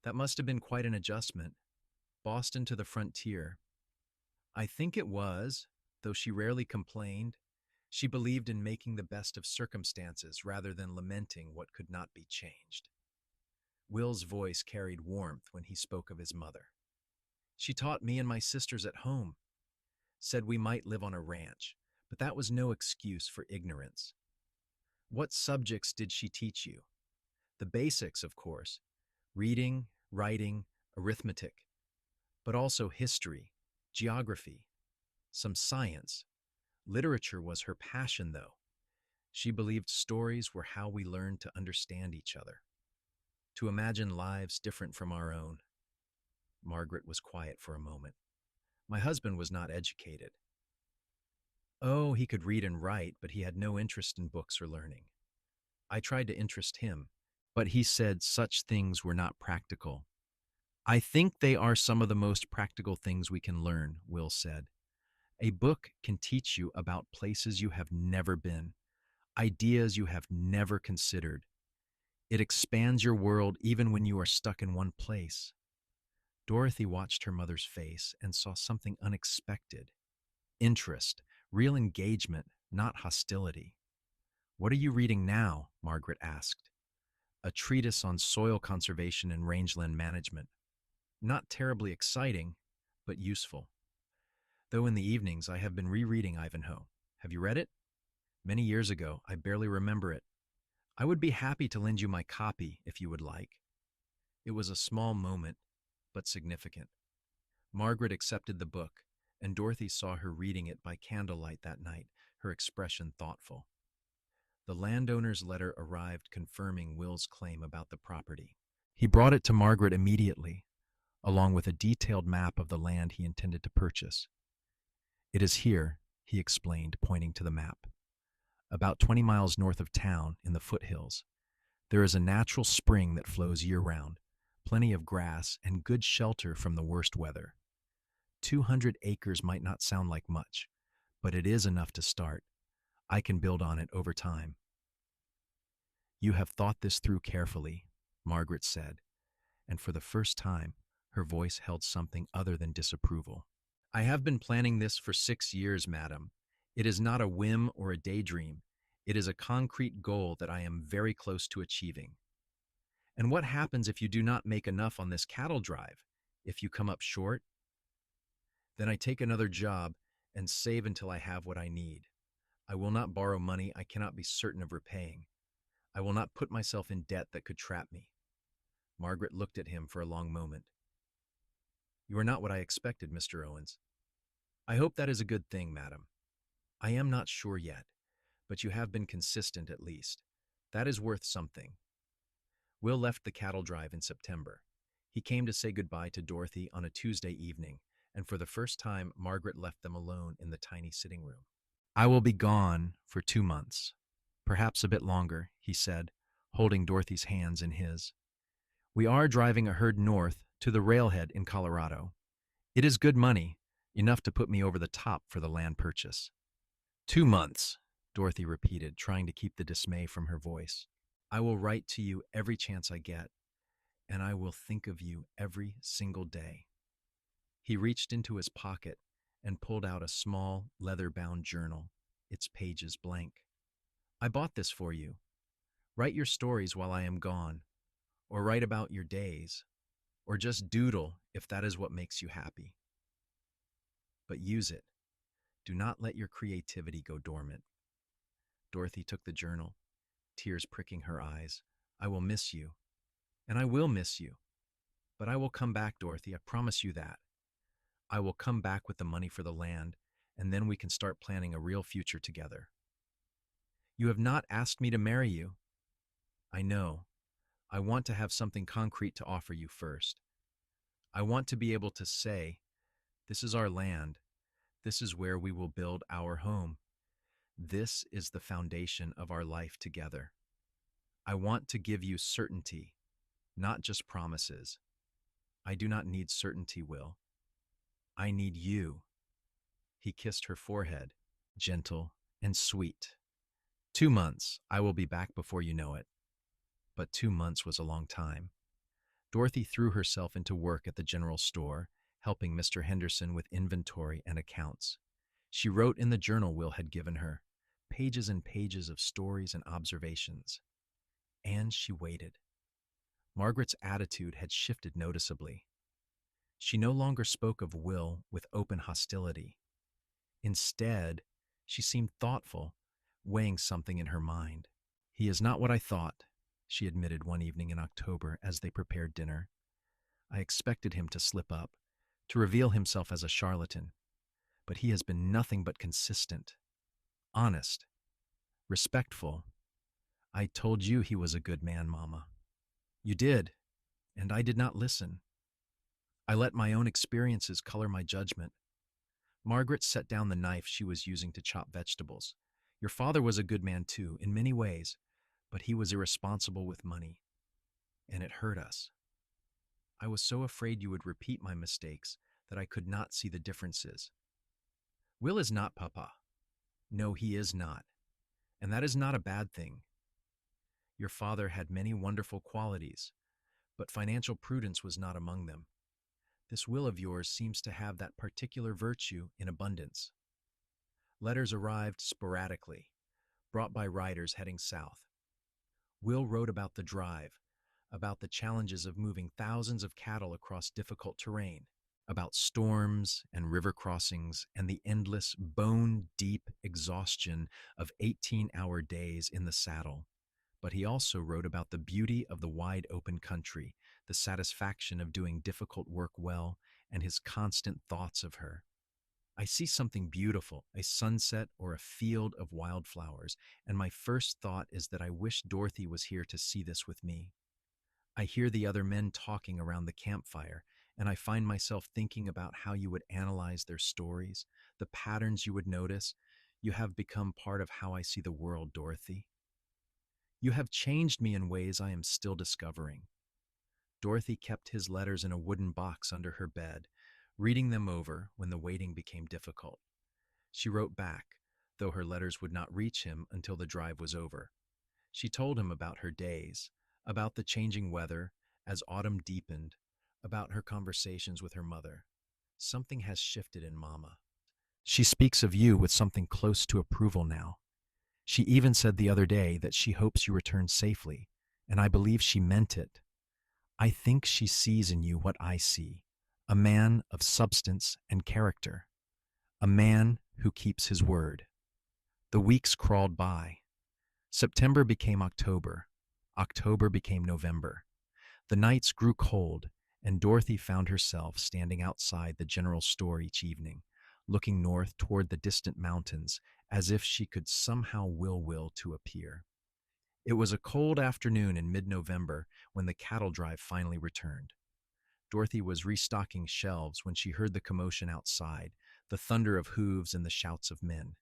That must have been quite an adjustment. Boston to the frontier. I think it was, though she rarely complained. She believed in making the best of circumstances rather than lamenting what could not be changed. Will's voice carried warmth when he spoke of his mother. She taught me and my sisters at home, said we might live on a ranch, but that was no excuse for ignorance. What subjects did she teach you? The basics, of course, reading, writing, arithmetic, but also history, geography, some science. Literature was her passion, though. She believed stories were how we learned to understand each other, to imagine lives different from our own. Margaret was quiet for a moment. My husband was not educated. Oh, he could read and write, but he had no interest in books or learning. I tried to interest him, but he said such things were not practical. I think they are some of the most practical things we can learn, Will said. A book can teach you about places you have never been, ideas you have never considered. It expands your world even when you are stuck in one place. Dorothy watched her mother's face and saw something unexpected. Interest, real engagement, not hostility. What are you reading now? Margaret asked. A treatise on soil conservation and rangeland management. Not terribly exciting, but useful. Though in the evenings I have been rereading Ivanhoe. Have you read it? Many years ago, I barely remember it. I would be happy to lend you my copy if you would like. It was a small moment, but significant. Margaret accepted the book, and Dorothy saw her reading it by candlelight that night, her expression thoughtful. The landowner's letter arrived confirming Will's claim about the property. He brought it to Margaret immediately, along with a detailed map of the land he intended to purchase. It is here, he explained, pointing to the map. About 20 miles north of town, in the foothills, there is a natural spring that flows year-round, plenty of grass, and good shelter from the worst weather. 200 acres might not sound like much, but it is enough to start. I can build on it over time. You have thought this through carefully, Margaret said, and for the first time, her voice held something other than disapproval. I have been planning this for 6 years, madam. It is not a whim or a daydream. It is a concrete goal that I am very close to achieving. And what happens if you do not make enough on this cattle drive? If you come up short? Then I take another job and save until I have what I need. I will not borrow money I cannot be certain of repaying. I will not put myself in debt that could trap me. Margaret looked at him for a long moment. You are not what I expected, Mr. Owens. I hope that is a good thing, madam. I am not sure yet, but you have been consistent at least. That is worth something. Will left the cattle drive in September. He came to say goodbye to Dorothy on a Tuesday evening, and for the first time, Margaret left them alone in the tiny sitting room. I will be gone for 2 months, perhaps a bit longer, he said, holding Dorothy's hands in his. We are driving a herd north to the railhead in Colorado. It is good money, enough to put me over the top for the land purchase. 2 months, Dorothy repeated, trying to keep the dismay from her voice. I will write to you every chance I get, and I will think of you every single day. He reached into his pocket and pulled out a small, leather-bound journal, its pages blank. I bought this for you. Write your stories while I am gone, or write about your days, or just doodle if that is what makes you happy. But use it. Do not let your creativity go dormant. Dorothy took the journal, tears pricking her eyes. I will miss you, and I will miss you. But I will come back, Dorothy, I promise you that. I will come back with the money for the land, and then we can start planning a real future together. You have not asked me to marry you. I know. I want to have something concrete to offer you first. I want to be able to say, this is our land. This is where we will build our home. This is the foundation of our life together. I want to give you certainty, not just promises. I do not need certainty, Will. I need you. He kissed her forehead, gentle and sweet. 2 months. I will be back before you know it. But 2 months was a long time. Dorothy threw herself into work at the general store, helping Mr. Henderson with inventory and accounts. She wrote in the journal Will had given her, pages and pages of stories and observations. And she waited. Margaret's attitude had shifted noticeably. She no longer spoke of Will with open hostility. Instead, she seemed thoughtful, weighing something in her mind. He is not what I thought, she admitted one evening in October as they prepared dinner. I expected him to slip up, to reveal himself as a charlatan, but he has been nothing but consistent, honest, respectful. I told you he was a good man, Mama. You did, and I did not listen. I let my own experiences color my judgment. Margaret set down the knife she was using to chop vegetables. Your father was a good man too, in many ways, but he was irresponsible with money, and it hurt us. I was so afraid you would repeat my mistakes that I could not see the differences. Will is not Papa. No, he is not. And that is not a bad thing. Your father had many wonderful qualities, but financial prudence was not among them. This Will of yours seems to have that particular virtue in abundance. Letters arrived sporadically, brought by riders heading south. Will wrote about the drive, about the challenges of moving thousands of cattle across difficult terrain, about storms and river crossings and the endless, bone-deep exhaustion of 18-hour days in the saddle. But he also wrote about the beauty of the wide open country, the satisfaction of doing difficult work well, and his constant thoughts of her. I see something beautiful, a sunset or a field of wildflowers, and my first thought is that I wish Dorothy was here to see this with me. I hear the other men talking around the campfire, and I find myself thinking about how you would analyze their stories, the patterns you would notice. You have become part of how I see the world, Dorothy. You have changed me in ways I am still discovering. Dorothy kept his letters in a wooden box under her bed, reading them over when the waiting became difficult. She wrote back, though her letters would not reach him until the drive was over. She told him about her days, about the changing weather as autumn deepened, about her conversations with her mother. Something has shifted in Mama. She speaks of you with something close to approval now. She even said the other day that she hopes you return safely, and I believe she meant it. I think she sees in you what I see, a man of substance and character, a man who keeps his word. The weeks crawled by. September became October. October became November. The nights grew cold, and Dorothy found herself standing outside the general store each evening, looking north toward the distant mountains as if she could somehow will to appear. It was a cold afternoon in mid-November when the cattle drive finally returned. Dorothy was restocking shelves when she heard the commotion outside, the thunder of hooves and the shouts of men.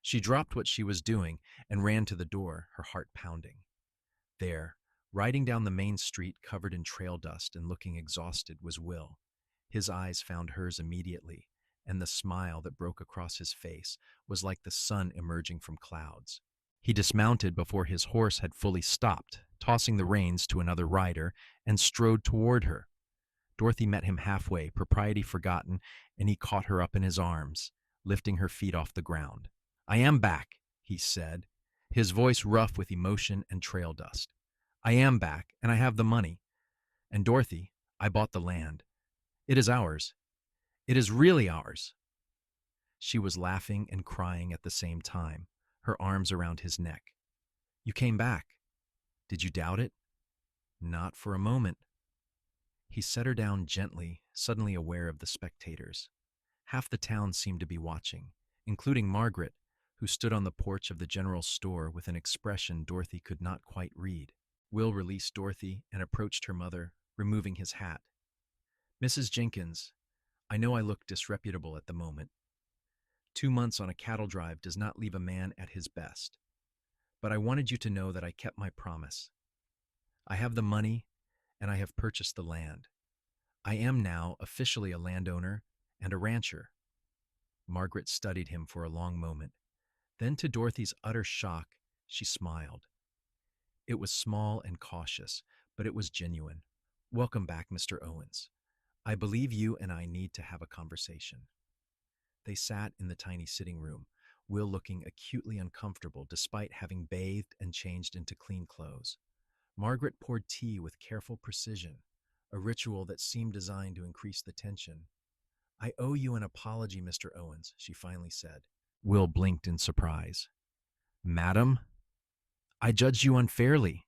She dropped what she was doing and ran to the door, her heart pounding. There, riding down the main street covered in trail dust and looking exhausted, was Will. His eyes found hers immediately, and the smile that broke across his face was like the sun emerging from clouds. He dismounted before his horse had fully stopped, tossing the reins to another rider, and strode toward her. Dorothy met him halfway, propriety forgotten, and he caught her up in his arms, lifting her feet off the ground. I am back, he said, his voice rough with emotion and trail dust. I am back, and I have the money. And Dorothy, I bought the land. It is ours. It is really ours. She was laughing and crying at the same time, her arms around his neck. You came back. Did you doubt it? Not for a moment. He set her down gently, suddenly aware of the spectators. Half the town seemed to be watching, including Margaret, who stood on the porch of the general store with an expression Dorothy could not quite read. Will released Dorothy and approached her mother, removing his hat. Mrs. Jenkins, I know I look disreputable at the moment. 2 months on a cattle drive does not leave a man at his best. But I wanted you to know that I kept my promise. I have the money, and I have purchased the land. I am now officially a landowner and a rancher. Margaret studied him for a long moment. Then, to Dorothy's utter shock, she smiled. It was small and cautious, but it was genuine. Welcome back, Mr. Owens. I believe you and I need to have a conversation. They sat in the tiny sitting room, Will looking acutely uncomfortable despite having bathed and changed into clean clothes. Margaret poured tea with careful precision, a ritual that seemed designed to increase the tension. I owe you an apology, Mr. Owens, she finally said. Will blinked in surprise. Madam, I judged you unfairly.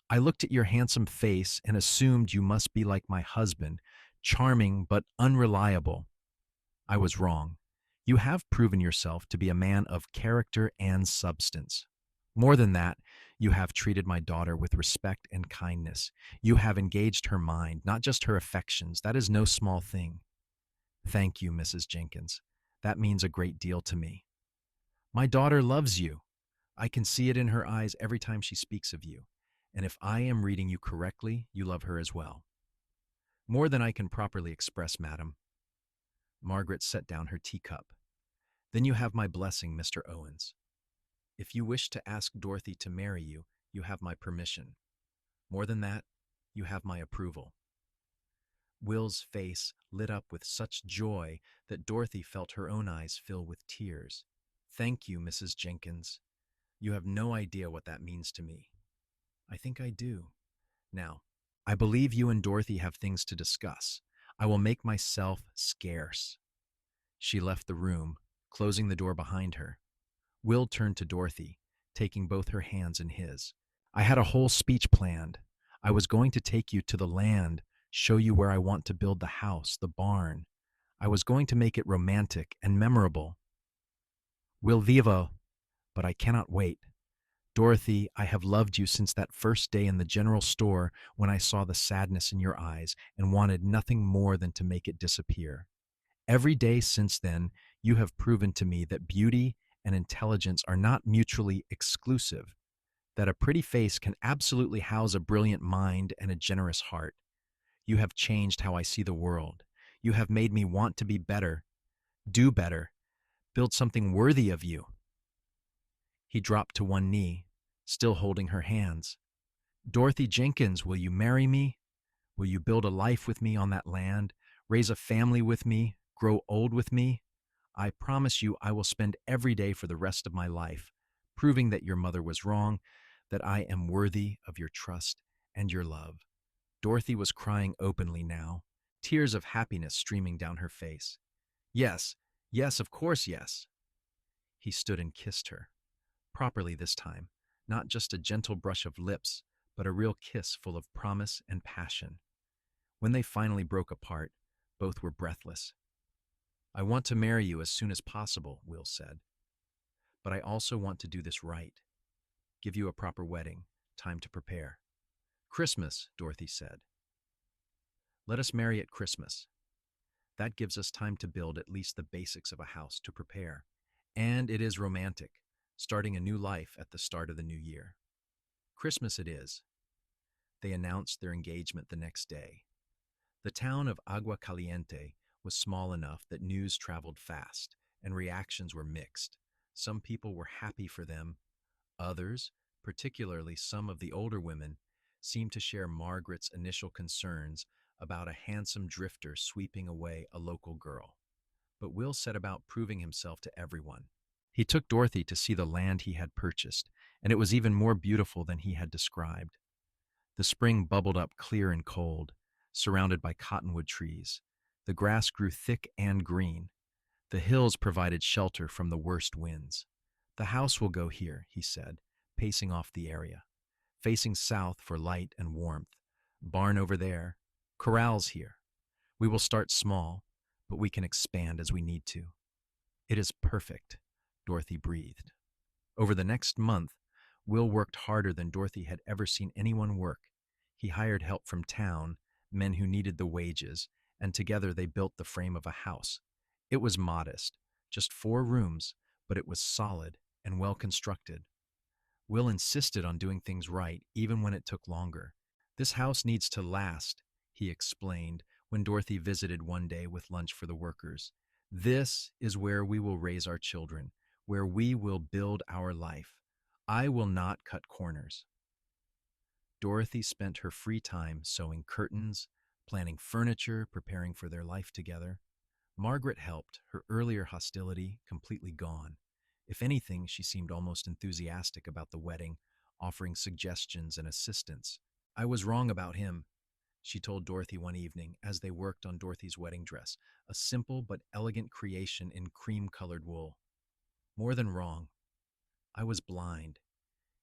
I looked at your handsome face and assumed you must be like my husband, charming but unreliable. I was wrong. You have proven yourself to be a man of character and substance. More than that, you have treated my daughter with respect and kindness. You have engaged her mind, not just her affections. That is no small thing. Thank you, Mrs. Jenkins. That means a great deal to me. My daughter loves you. I can see it in her eyes every time she speaks of you. And if I am reading you correctly, you love her as well. More than I can properly express, madam. Margaret set down her teacup. Then you have my blessing, Mr. Owens. If you wish to ask Dorothy to marry you, you have my permission. More than that, you have my approval. Will's face lit up with such joy that Dorothy felt her own eyes fill with tears. Thank you, Mrs. Jenkins. You have no idea what that means to me. I think I do. Now, I believe you and Dorothy have things to discuss. I will make myself scarce. She left the room, closing the door behind her. Will turned to Dorothy, taking both her hands in his. I had a whole speech planned. I was going to take you to the land, show you where I want to build the house, the barn. I was going to make it romantic and memorable. Will vivo, but I cannot wait. Dorothy, I have loved you since that first day in the general store when I saw the sadness in your eyes and wanted nothing more than to make it disappear. Every day since then, you have proven to me that beauty and intelligence are not mutually exclusive, that a pretty face can absolutely house a brilliant mind and a generous heart. You have changed how I see the world. You have made me want to be better, do better, build something worthy of you. He dropped to one knee, still holding her hands. Dorothy Jenkins, will you marry me? Will you build a life with me on that land, raise a family with me, grow old with me? I promise you I will spend every day for the rest of my life, proving that your mother was wrong, that I am worthy of your trust and your love. Dorothy was crying openly now, tears of happiness streaming down her face. Yes, yes, of course, yes. He stood and kissed her. Properly this time, not just a gentle brush of lips, but a real kiss full of promise and passion. When they finally broke apart, both were breathless. I want to marry you as soon as possible, Will said. But I also want to do this right. Give you a proper wedding, time to prepare. Christmas, Dorothy said. Let us marry at Christmas. That gives us time to build at least the basics of a house to prepare. And it is romantic, starting a new life at the start of the new year. Christmas it is. They announced their engagement the next day. The town of Agua Caliente was small enough that news traveled fast and reactions were mixed. Some people were happy for them. Others, particularly some of the older women, seemed to share Margaret's initial concerns about a handsome drifter sweeping away a local girl. But Will set about proving himself to everyone. He took Dorothy to see the land he had purchased, and it was even more beautiful than he had described. The spring bubbled up clear and cold, surrounded by cottonwood trees. The grass grew thick and green. The hills provided shelter from the worst winds. The house will go here, he said, pacing off the area. Facing south for light and warmth. Barn over there. Corrals here. We will start small, but we can expand as we need to. It is perfect, Dorothy breathed. Over the next month, Will worked harder than Dorothy had ever seen anyone work. He hired help from town, men who needed the wages, and together they built the frame of a house. It was modest, Just 4 rooms, but it was solid and well constructed. Will insisted on doing things right, even when it took longer. This house needs to last, he explained when Dorothy visited one day with lunch for the workers. This is where we will raise our children, where we will build our life. I will not cut corners. Dorothy spent her free time sewing curtains, planning furniture, preparing for their life together. Margaret helped, her earlier hostility completely gone. If anything, she seemed almost enthusiastic about the wedding, offering suggestions and assistance. I was wrong about him, she told Dorothy one evening as they worked on Dorothy's wedding dress, a simple but elegant creation in cream-colored wool. More than wrong. I was blind.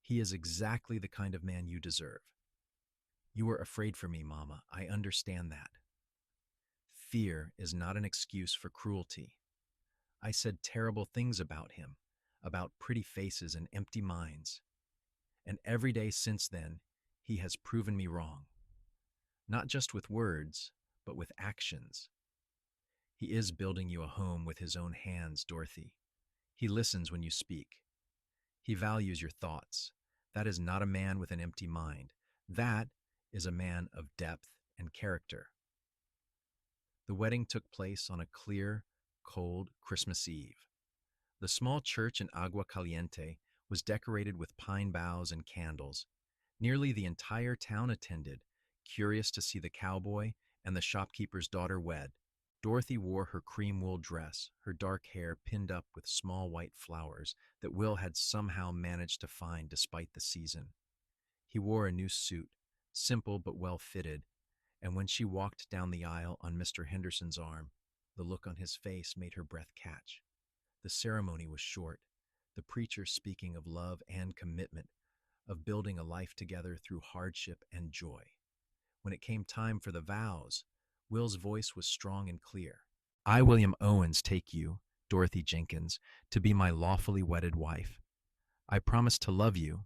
He is exactly the kind of man you deserve. You were afraid for me, Mama. I understand that. Fear is not an excuse for cruelty. I said terrible things about him, about pretty faces and empty minds. And every day since then, he has proven me wrong. Not just with words, but with actions. He is building you a home with his own hands, Dorothy. He listens when you speak. He values your thoughts. That is not a man with an empty mind. That is a man of depth and character. The wedding took place on a clear, cold Christmas Eve. The small church in Agua Caliente was decorated with pine boughs and candles. Nearly the entire town attended, curious to see the cowboy and the shopkeeper's daughter wed. Dorothy wore her cream wool dress, her dark hair pinned up with small white flowers that Will had somehow managed to find despite the season. He wore a new suit, simple but well fitted, and when she walked down the aisle on Mr. Henderson's arm, the look on his face made her breath catch. The ceremony was short, the preacher speaking of love and commitment, of building a life together through hardship and joy. When it came time for the vows, Will's voice was strong and clear. I, William Owens, take you, Dorothy Jenkins, to be my lawfully wedded wife. I promise to love you,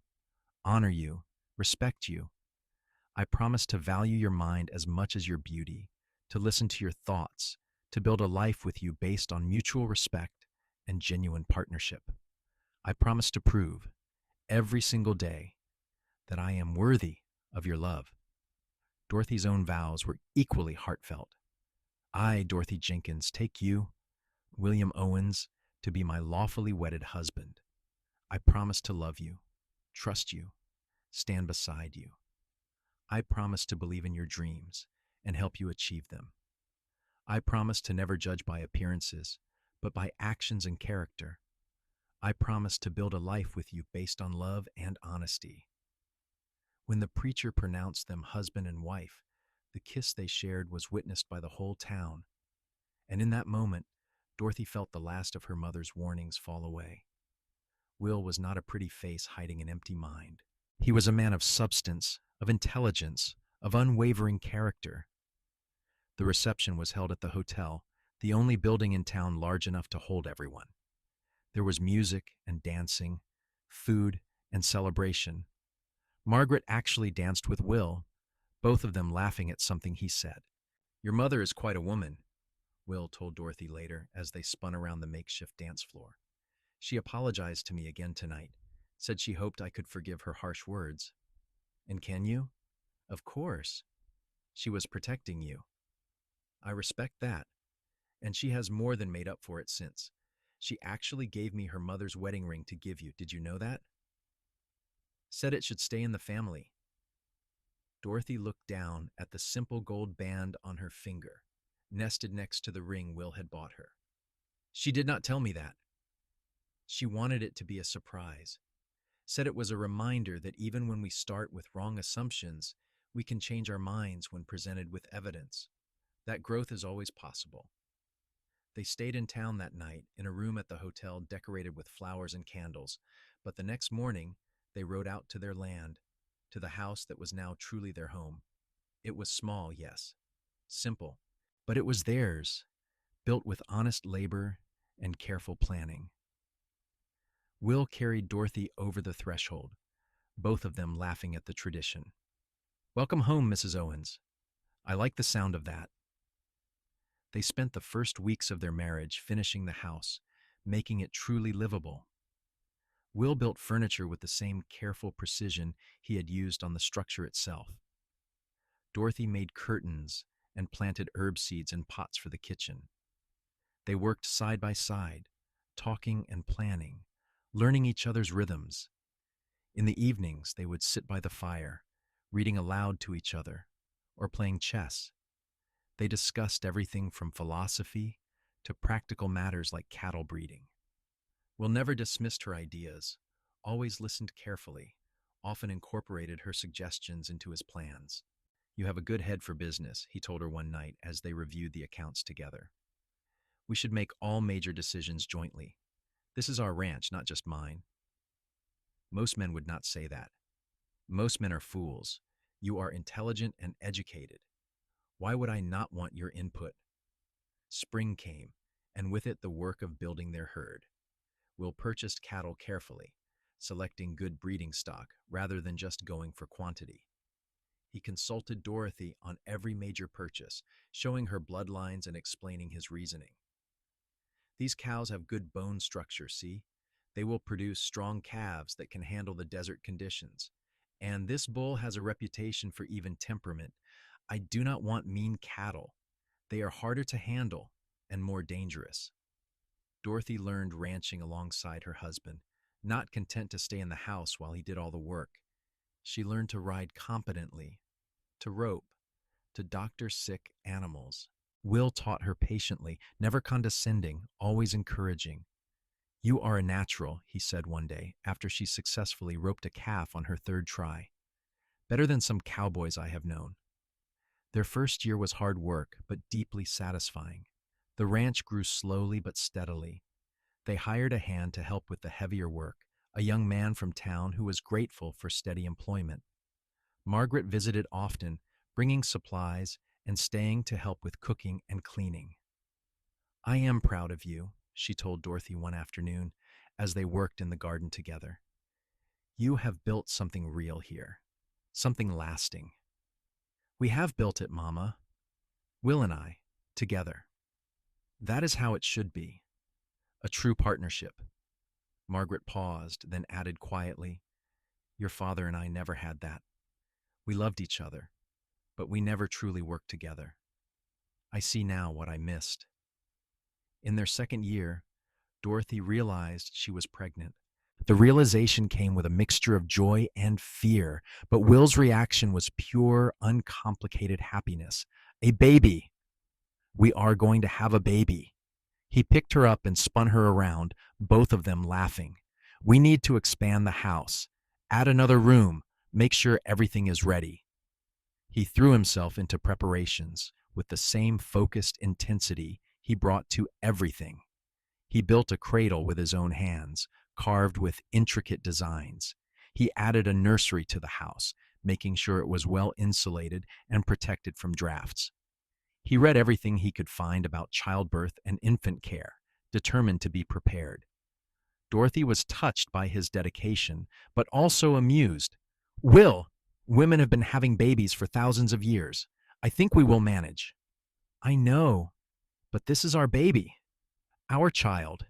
honor you, respect you. I promise to value your mind as much as your beauty, to listen to your thoughts, to build a life with you based on mutual respect and genuine partnership. I promise to prove, every single day, that I am worthy of your love. Dorothy's own vows were equally heartfelt. I, Dorothy Jenkins, take you, William Owens, to be my lawfully wedded husband. I promise to love you, trust you, stand beside you. I promise to believe in your dreams and help you achieve them. I promise to never judge by appearances, but by actions and character. I promise to build a life with you based on love and honesty. When the preacher pronounced them husband and wife, the kiss they shared was witnessed by the whole town. And in that moment, Dorothy felt the last of her mother's warnings fall away. Will was not a pretty face hiding an empty mind. He was a man of substance, of intelligence, of unwavering character. The reception was held at the hotel, the only building in town large enough to hold everyone. There was music and dancing, food and celebration. Margaret actually danced with Will, both of them laughing at something he said. Your mother is quite a woman, Will told Dorothy later as they spun around the makeshift dance floor. She apologized to me again tonight, said she hoped I could forgive her harsh words. And can you? Of course. She was protecting you. I respect that. And she has more than made up for it since. She actually gave me her mother's wedding ring to give you. Did you know that? Said it should stay in the family. Dorothy looked down at the simple gold band on her finger, nested next to the ring Will had bought her. She did not tell me that. She wanted it to be a surprise. Said it was a reminder that even when we start with wrong assumptions, we can change our minds when presented with evidence. That growth is always possible. They stayed in town that night in a room at the hotel decorated with flowers and candles, but the next morning they rode out to their land, to the house that was now truly their home. It was small, yes, simple, but it was theirs, built with honest labor and careful planning. Will carried Dorothy over the threshold, both of them laughing at the tradition. Welcome home, Mrs. Owens. I like the sound of that. They spent the first weeks of their marriage finishing the house, making it truly livable. Will built furniture with the same careful precision he had used on the structure itself. Dorothy made curtains and planted herb seeds in pots for the kitchen. They worked side by side, talking and planning, learning each other's rhythms. In the evenings, they would sit by the fire, reading aloud to each other, or playing chess. They discussed everything from philosophy to practical matters like cattle breeding. Will never dismissed her ideas, always listened carefully, often incorporated her suggestions into his plans. "You have a good head for business," he told her one night as they reviewed the accounts together. "We should make all major decisions jointly. This is our ranch, not just mine." Most men would not say that. Most men are fools. You are intelligent and educated. Why would I not want your input? Spring came, and with it the work of building their herd. Will purchased cattle carefully, selecting good breeding stock rather than just going for quantity. He consulted Dorothy on every major purchase, showing her bloodlines and explaining his reasoning. "These cows have good bone structure, see? They will produce strong calves that can handle the desert conditions. And this bull has a reputation for even temperament. I do not want mean cattle. They are harder to handle and more dangerous." Dorothy learned ranching alongside her husband, not content to stay in the house while he did all the work. She learned to ride competently, to rope, to doctor sick animals. Will taught her patiently, never condescending, always encouraging. "You are a natural," he said one day, after she successfully roped a calf on her third try. "Better than some cowboys I have known." Their first year was hard work, but deeply satisfying. The ranch grew slowly but steadily. They hired a hand to help with the heavier work, a young man from town who was grateful for steady employment. Margaret visited often, bringing supplies and staying to help with cooking and cleaning. "I am proud of you," she told Dorothy one afternoon as they worked in the garden together. "You have built something real here, something lasting." "We have built it, Mama. Will and I, together. That is how it should be, a true partnership." Margaret paused, then added quietly, "Your father and I never had that. We loved each other, but we never truly worked together. I see now what I missed." In their second year, Dorothy realized she was pregnant. The realization came with a mixture of joy and fear, but Will's reaction was pure, uncomplicated happiness. "A baby! We are going to have a baby." He picked her up and spun her around, both of them laughing. "We need to expand the house, add another room, make sure everything is ready." He threw himself into preparations with the same focused intensity he brought to everything. He built a cradle with his own hands, carved with intricate designs. He added a nursery to the house, making sure it was well insulated and protected from drafts. He read everything he could find about childbirth and infant care, determined to be prepared. Dorothy was touched by his dedication, but also amused. "Will, women have been having babies for thousands of years. I think we will manage." "I know, but this is our baby, our child.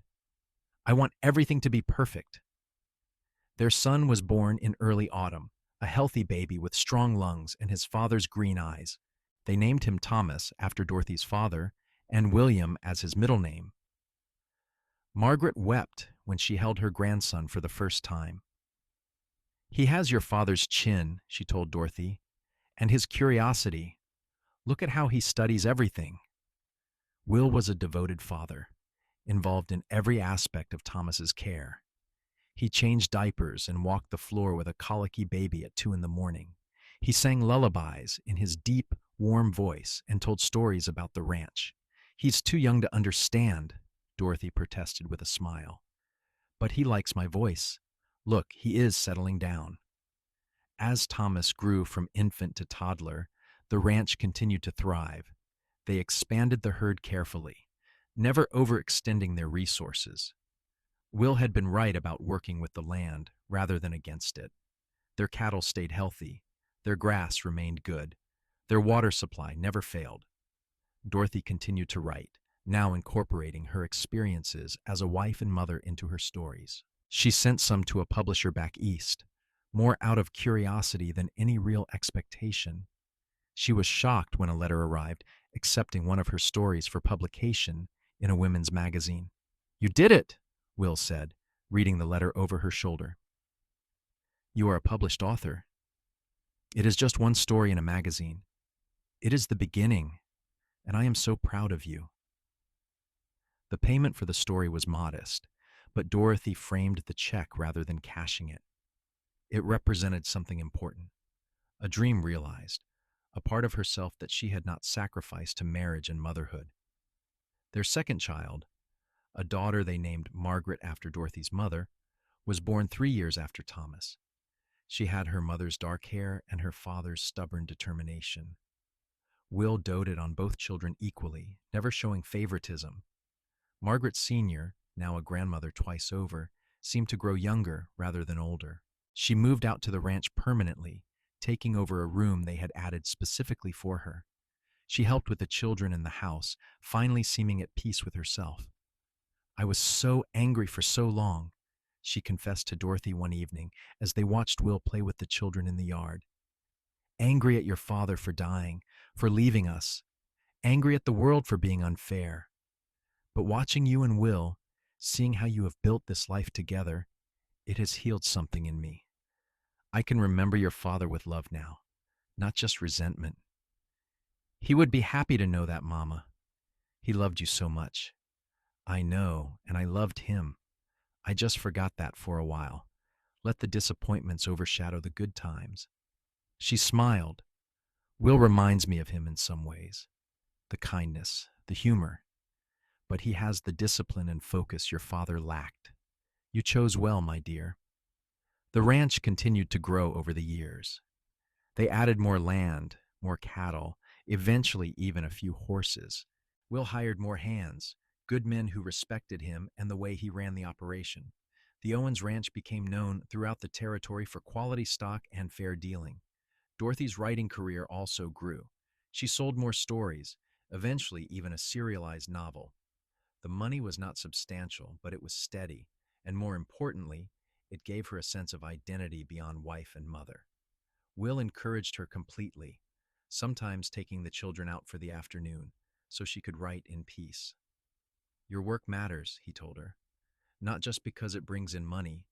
I want everything to be perfect." Their son was born in early autumn, a healthy baby with strong lungs and his father's green eyes. They named him Thomas after Dorothy's father, and William as his middle name. Margaret wept when she held her grandson for the first time. "He has your father's chin," she told Dorothy, "and his curiosity. Look at how he studies everything." Will was a devoted father, involved in every aspect of Thomas's care. He changed diapers and walked the floor with a colicky baby at 2 in the morning. He sang lullabies in his deep, warm voice and told stories about the ranch. "He's too young to understand," Dorothy protested with a smile. "But he likes my voice. Look, he is settling down." As Thomas grew from infant to toddler, the ranch continued to thrive. They expanded the herd carefully, never overextending their resources. Will had been right about working with the land rather than against it. Their cattle stayed healthy. Their grass remained good. Their water supply never failed. Dorothy continued to write, now incorporating her experiences as a wife and mother into her stories. She sent some to a publisher back east, more out of curiosity than any real expectation. She was shocked when a letter arrived accepting one of her stories for publication in a women's magazine. "You did it," Will said, reading the letter over her shoulder. "You are a published author. It is just one story in a magazine. It is the beginning, and I am so proud of you." The payment for the story was modest, but Dorothy framed the check rather than cashing it. It represented something important, a dream realized, a part of herself that she had not sacrificed to marriage and motherhood. Their second child, a daughter they named Margaret after Dorothy's mother, was born 3 years after Thomas. She had her mother's dark hair and her father's stubborn determination. Will doted on both children equally, never showing favoritism. Margaret Sr., now a grandmother twice over, seemed to grow younger rather than older. She moved out to the ranch permanently, taking over a room they had added specifically for her. She helped with the children in the house, finally seeming at peace with herself. "I was so angry for so long," she confessed to Dorothy one evening as they watched Will play with the children in the yard. "Angry at your father for dying, for leaving us, angry at the world for being unfair. But watching you and Will, seeing how you have built this life together, it has healed something in me. I can remember your father with love now, not just resentment. He would be happy to know that, Mama. He loved you so much. I know, and I loved him. I just forgot that for a while. Let the disappointments overshadow the good times." She smiled. "Will reminds me of him in some ways. The kindness, the humor. But he has the discipline and focus your father lacked. You chose well, my dear." The ranch continued to grow over the years. They added more land, more cattle, eventually even a few horses. Will hired more hands, good men who respected him and the way he ran the operation. The Owens Ranch became known throughout the territory for quality stock and fair dealing. Dorothy's writing career also grew. She sold more stories, eventually even a serialized novel. The money was not substantial, but it was steady, and more importantly, it gave her a sense of identity beyond wife and mother. Will encouraged her completely, sometimes taking the children out for the afternoon so she could write in peace. "Your work matters," he told her, "not just because it brings in money,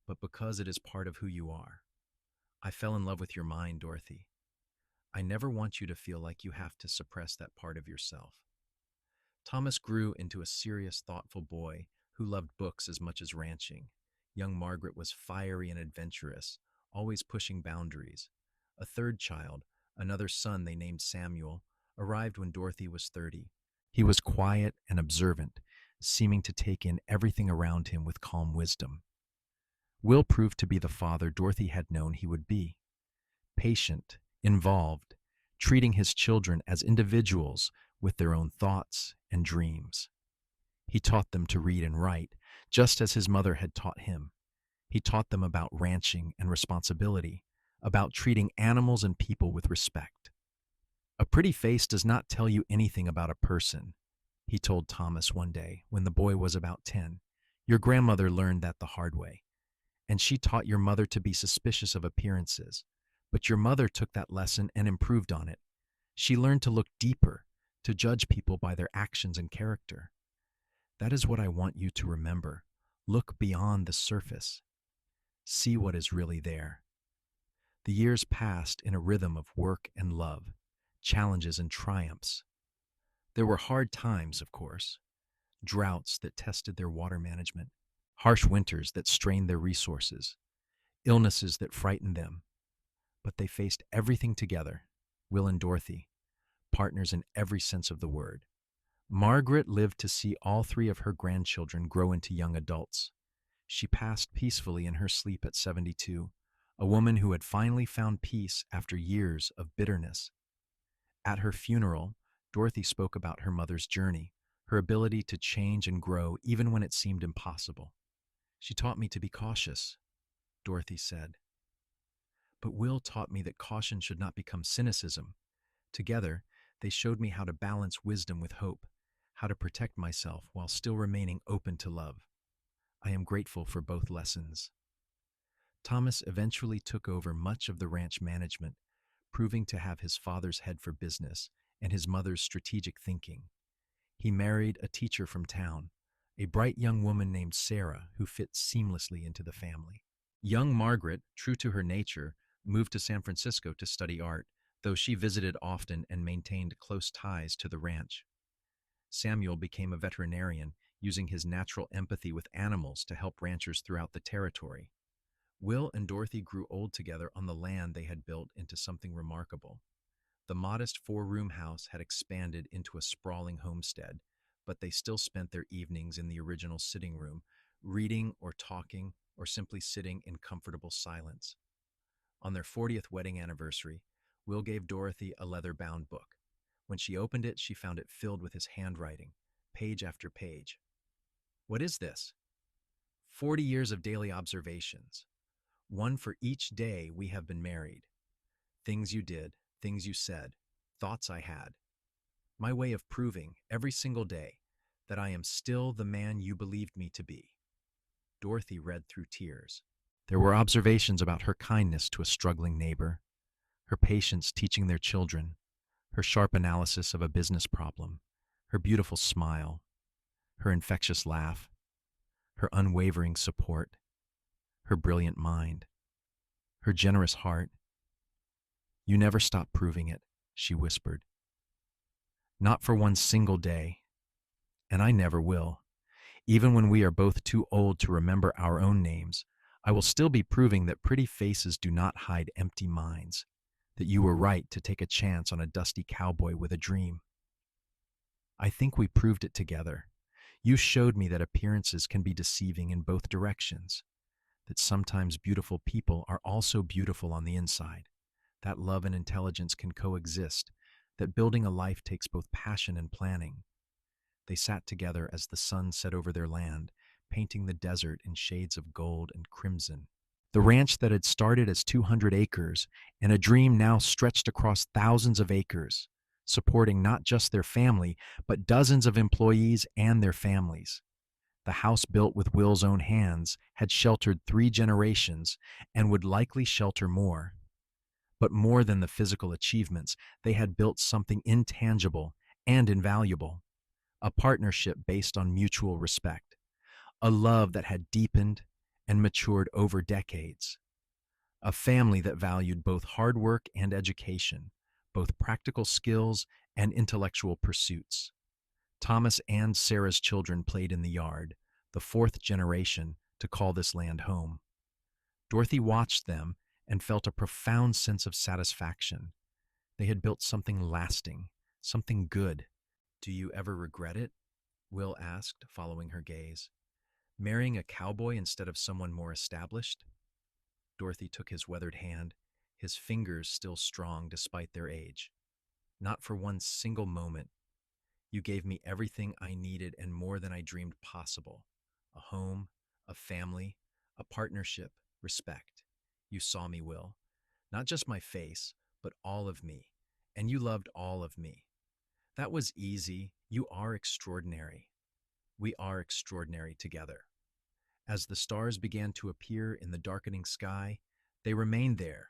but because it is part of who you are. I fell in love with your mind, Dorothy. I never want you to feel like you have to suppress that part of yourself." Thomas grew into a serious, thoughtful boy who loved books as much as ranching. Young Margaret was fiery and adventurous, always pushing boundaries. A third child, another son they named Samuel, arrived when Dorothy was 30. He was quiet and observant, seeming to take in everything around him with calm wisdom. Will proved to be the father Dorothy had known he would be. Patient, involved, treating his children as individuals with their own thoughts and dreams. He taught them to read and write, just as his mother had taught him. He taught them about ranching and responsibility, about treating animals and people with respect. "A pretty face does not tell you anything about a person," he told Thomas one day when the boy was about 10. "Your grandmother learned that the hard way, and she taught your mother to be suspicious of appearances. But your mother took that lesson and improved on it. She learned to look deeper, to judge people by their actions and character. That is what I want you to remember. Look beyond the surface. See what is really there." The years passed in a rhythm of work and love, challenges and triumphs. There were hard times, of course, droughts that tested their water management, harsh winters that strained their resources, illnesses that frightened them. But they faced everything together, Will and Dorothy, partners in every sense of the word. Margaret lived to see all 3 of her grandchildren grow into young adults. She passed peacefully in her sleep at 72, a woman who had finally found peace after years of bitterness. At her funeral, Dorothy spoke about her mother's journey, her ability to change and grow even when it seemed impossible. "She taught me to be cautious," Dorothy said. "But Will taught me that caution should not become cynicism. Together, they showed me how to balance wisdom with hope, how to protect myself while still remaining open to love. I am grateful for both lessons. Thomas eventually took over much of the ranch management, proving to have his father's head for business and his mother's strategic thinking. He married a teacher from town, a bright young woman named Sarah who fit seamlessly into the family. Young Margaret, true to her nature, moved to San Francisco to study art, though she visited often and maintained close ties to the ranch. Samuel became a veterinarian, using his natural empathy with animals to help ranchers throughout the territory. Will and Dorothy grew old together on the land they had built into something remarkable. The modest four-room house had expanded into a sprawling homestead, but they still spent their evenings in the original sitting room, reading or talking or simply sitting in comfortable silence. On their 40th wedding anniversary, Will gave Dorothy a leather-bound book. When she opened it, she found it filled with his handwriting, page after page. What is this? 40 years of daily observations. One for each day we have been married. Things you did, things you said, thoughts I had. My way of proving, every single day, that I am still the man you believed me to be. Dorothy read through tears. There were observations about her kindness to a struggling neighbor, her patience teaching their children, her sharp analysis of a business problem, her beautiful smile, her infectious laugh, her unwavering support, her brilliant mind, her generous heart. You never stop proving it, she whispered. Not for one single day, and I never will. Even when we are both too old to remember our own names, I will still be proving that pretty faces do not hide empty minds, that you were right to take a chance on a dusty cowboy with a dream. I think we proved it together. You showed me that appearances can be deceiving in both directions, that sometimes beautiful people are also beautiful on the inside, that love and intelligence can coexist, that building a life takes both passion and planning. They sat together as the sun set over their land, painting the desert in shades of gold and crimson. The ranch that had started as 200 acres and a dream now stretched across thousands of acres, supporting not just their family, but dozens of employees and their families. The house built with Will's own hands had sheltered 3 generations and would likely shelter more. But more than the physical achievements, they had built something intangible and invaluable. A partnership based on mutual respect, a love that had deepened and matured over decades, a family that valued both hard work and education, both practical skills and intellectual pursuits. Thomas and Sarah's children played in the yard, the 4th generation to call this land home. Dorothy watched them and felt a profound sense of satisfaction. They had built something lasting, something good. Do you ever regret it? Will asked, following her gaze. Marrying a cowboy instead of someone more established? Dorothy took his weathered hand, his fingers still strong despite their age. Not for one single moment. You gave me everything I needed and more than I dreamed possible. A home, a family, a partnership, respect. You saw me, Will. Not just my face, but all of me. And you loved all of me. That was easy. You are extraordinary. We are extraordinary together. As the stars began to appear in the darkening sky, they remained there.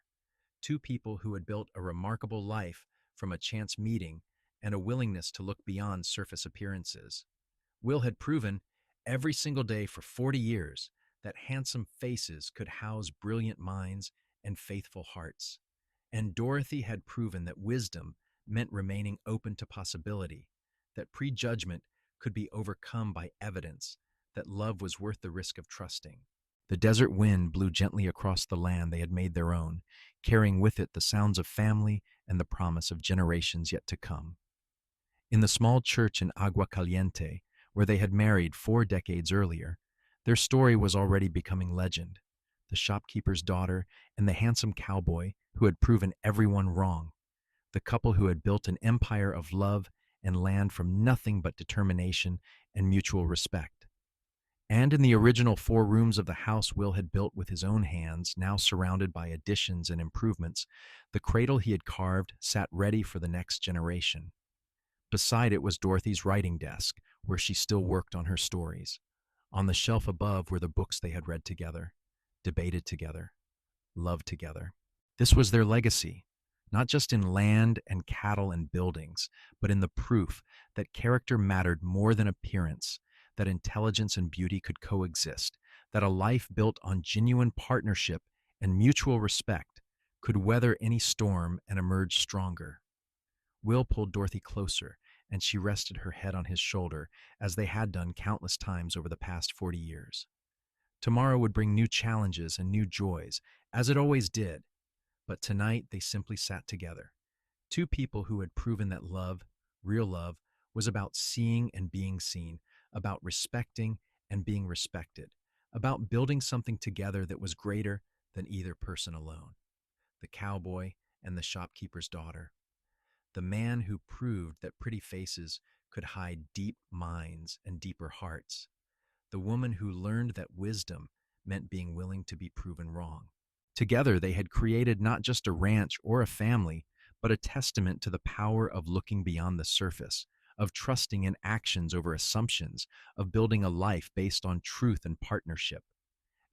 2 people who had built a remarkable life from a chance meeting and a willingness to look beyond surface appearances. Will had proven, every single day for 40 years, that handsome faces could house brilliant minds and faithful hearts. And Dorothy had proven that wisdom meant remaining open to possibility, that prejudgment could be overcome by evidence, that love was worth the risk of trusting. The desert wind blew gently across the land they had made their own, carrying with it the sounds of family and the promise of generations yet to come. In the small church in Agua Caliente, where they had married 4 decades earlier, their story was already becoming legend. The shopkeeper's daughter and the handsome cowboy who had proven everyone wrong. The couple who had built an empire of love and land from nothing but determination and mutual respect. And in the original 4 rooms of the house Will had built with his own hands, now surrounded by additions and improvements, the cradle he had carved sat ready for the next generation. Beside it was Dorothy's writing desk, where she still worked on her stories. On the shelf above were the books they had read together, debated together, loved together. This was their legacy, not just in land and cattle and buildings, but in the proof that character mattered more than appearance, that intelligence and beauty could coexist, that a life built on genuine partnership and mutual respect could weather any storm and emerge stronger. Will pulled Dorothy closer, and she rested her head on his shoulder, as they had done countless times over the past 40 years. Tomorrow would bring new challenges and new joys, as it always did, but tonight they simply sat together. Two people who had proven that love, real love, was about seeing and being seen, about respecting and being respected, about building something together that was greater than either person alone. The cowboy and the shopkeeper's daughter. The man who proved that pretty faces could hide deep minds and deeper hearts. The woman who learned that wisdom meant being willing to be proven wrong. Together, they had created not just a ranch or a family, but a testament to the power of looking beyond the surface, of trusting in actions over assumptions, of building a life based on truth and partnership.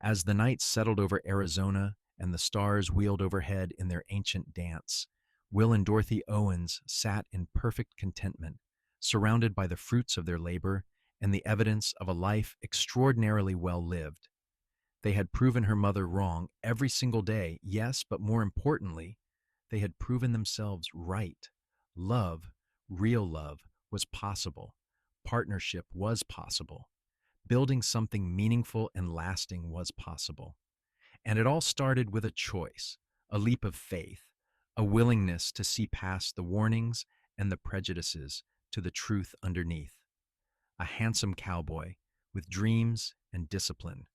As the night settled over Arizona and the stars wheeled overhead in their ancient dance, Will and Dorothy Owens sat in perfect contentment, surrounded by the fruits of their labor and the evidence of a life extraordinarily well lived. They had proven her mother wrong every single day, yes, but more importantly, they had proven themselves right. Love, real love, was possible. Partnership was possible. Building something meaningful and lasting was possible. And it all started with a choice, a leap of faith, a willingness to see past the warnings and the prejudices to the truth underneath. A handsome cowboy with dreams and discipline,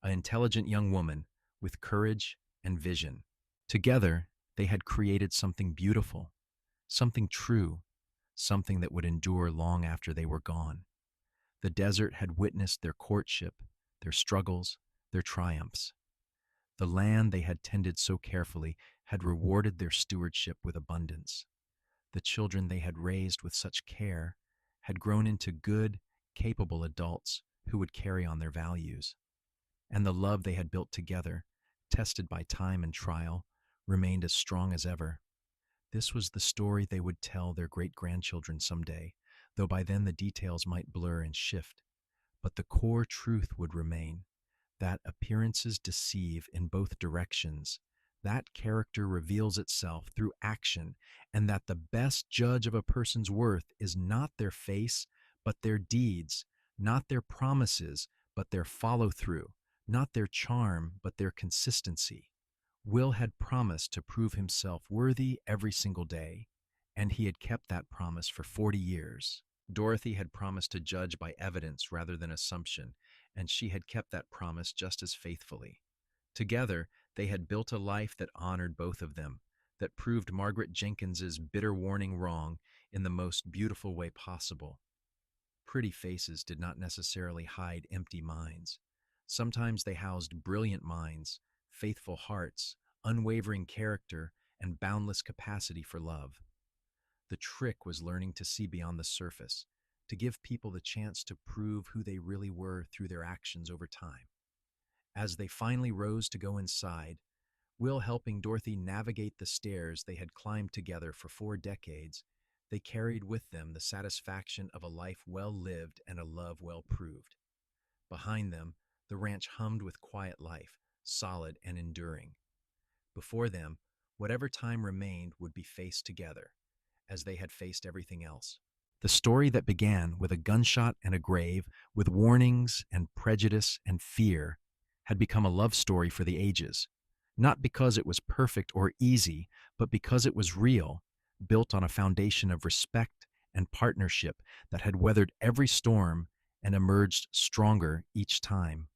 an intelligent young woman with courage and vision. Together, they had created something beautiful, something true, something that would endure long after they were gone. The desert had witnessed their courtship, their struggles, their triumphs. The land they had tended so carefully had rewarded their stewardship with abundance. The children they had raised with such care had grown into good, capable adults who would carry on their values. And the love they had built together, tested by time and trial, remained as strong as ever. This was the story they would tell their great-grandchildren someday, though by then the details might blur and shift. But the core truth would remain, that appearances deceive in both directions, that character reveals itself through action, and that the best judge of a person's worth is not their face, but their deeds, not their promises, but their follow-through, not their charm, but their consistency. Will had promised to prove himself worthy every single day, and he had kept that promise for 40 years. Dorothy had promised to judge by evidence rather than assumption, and she had kept that promise just as faithfully. Together, they had built a life that honored both of them, that proved Margaret Jenkins's bitter warning wrong in the most beautiful way possible. Pretty faces did not necessarily hide empty minds. Sometimes they housed brilliant minds, faithful hearts, unwavering character, and boundless capacity for love. The trick was learning to see beyond the surface, to give people the chance to prove who they really were through their actions over time. As they finally rose to go inside, Will helping Dorothy navigate the stairs they had climbed together for 4 decades, they carried with them the satisfaction of a life well lived and a love well proved. Behind them, the ranch hummed with quiet life, solid and enduring. Before them, whatever time remained would be faced together, as they had faced everything else. The story that began with a gunshot and a grave, with warnings and prejudice and fear, had become a love story for the ages, not because it was perfect or easy, but because it was real, built on a foundation of respect and partnership that had weathered every storm and emerged stronger each time.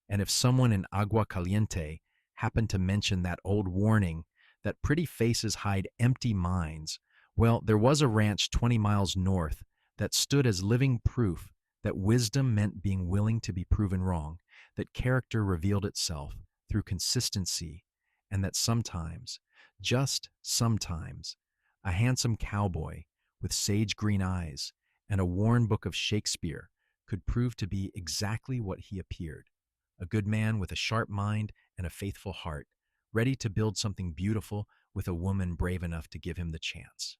And if someone in Agua Caliente happened to mention that old warning that pretty faces hide empty minds, well, there was a ranch 20 miles north that stood as living proof that wisdom meant being willing to be proven wrong, that character revealed itself through consistency, and that sometimes, just sometimes, a handsome cowboy with sage green eyes and a worn book of Shakespeare could prove to be exactly what he appeared, a good man with a sharp mind and a faithful heart, ready to build something beautiful with a woman brave enough to give him the chance.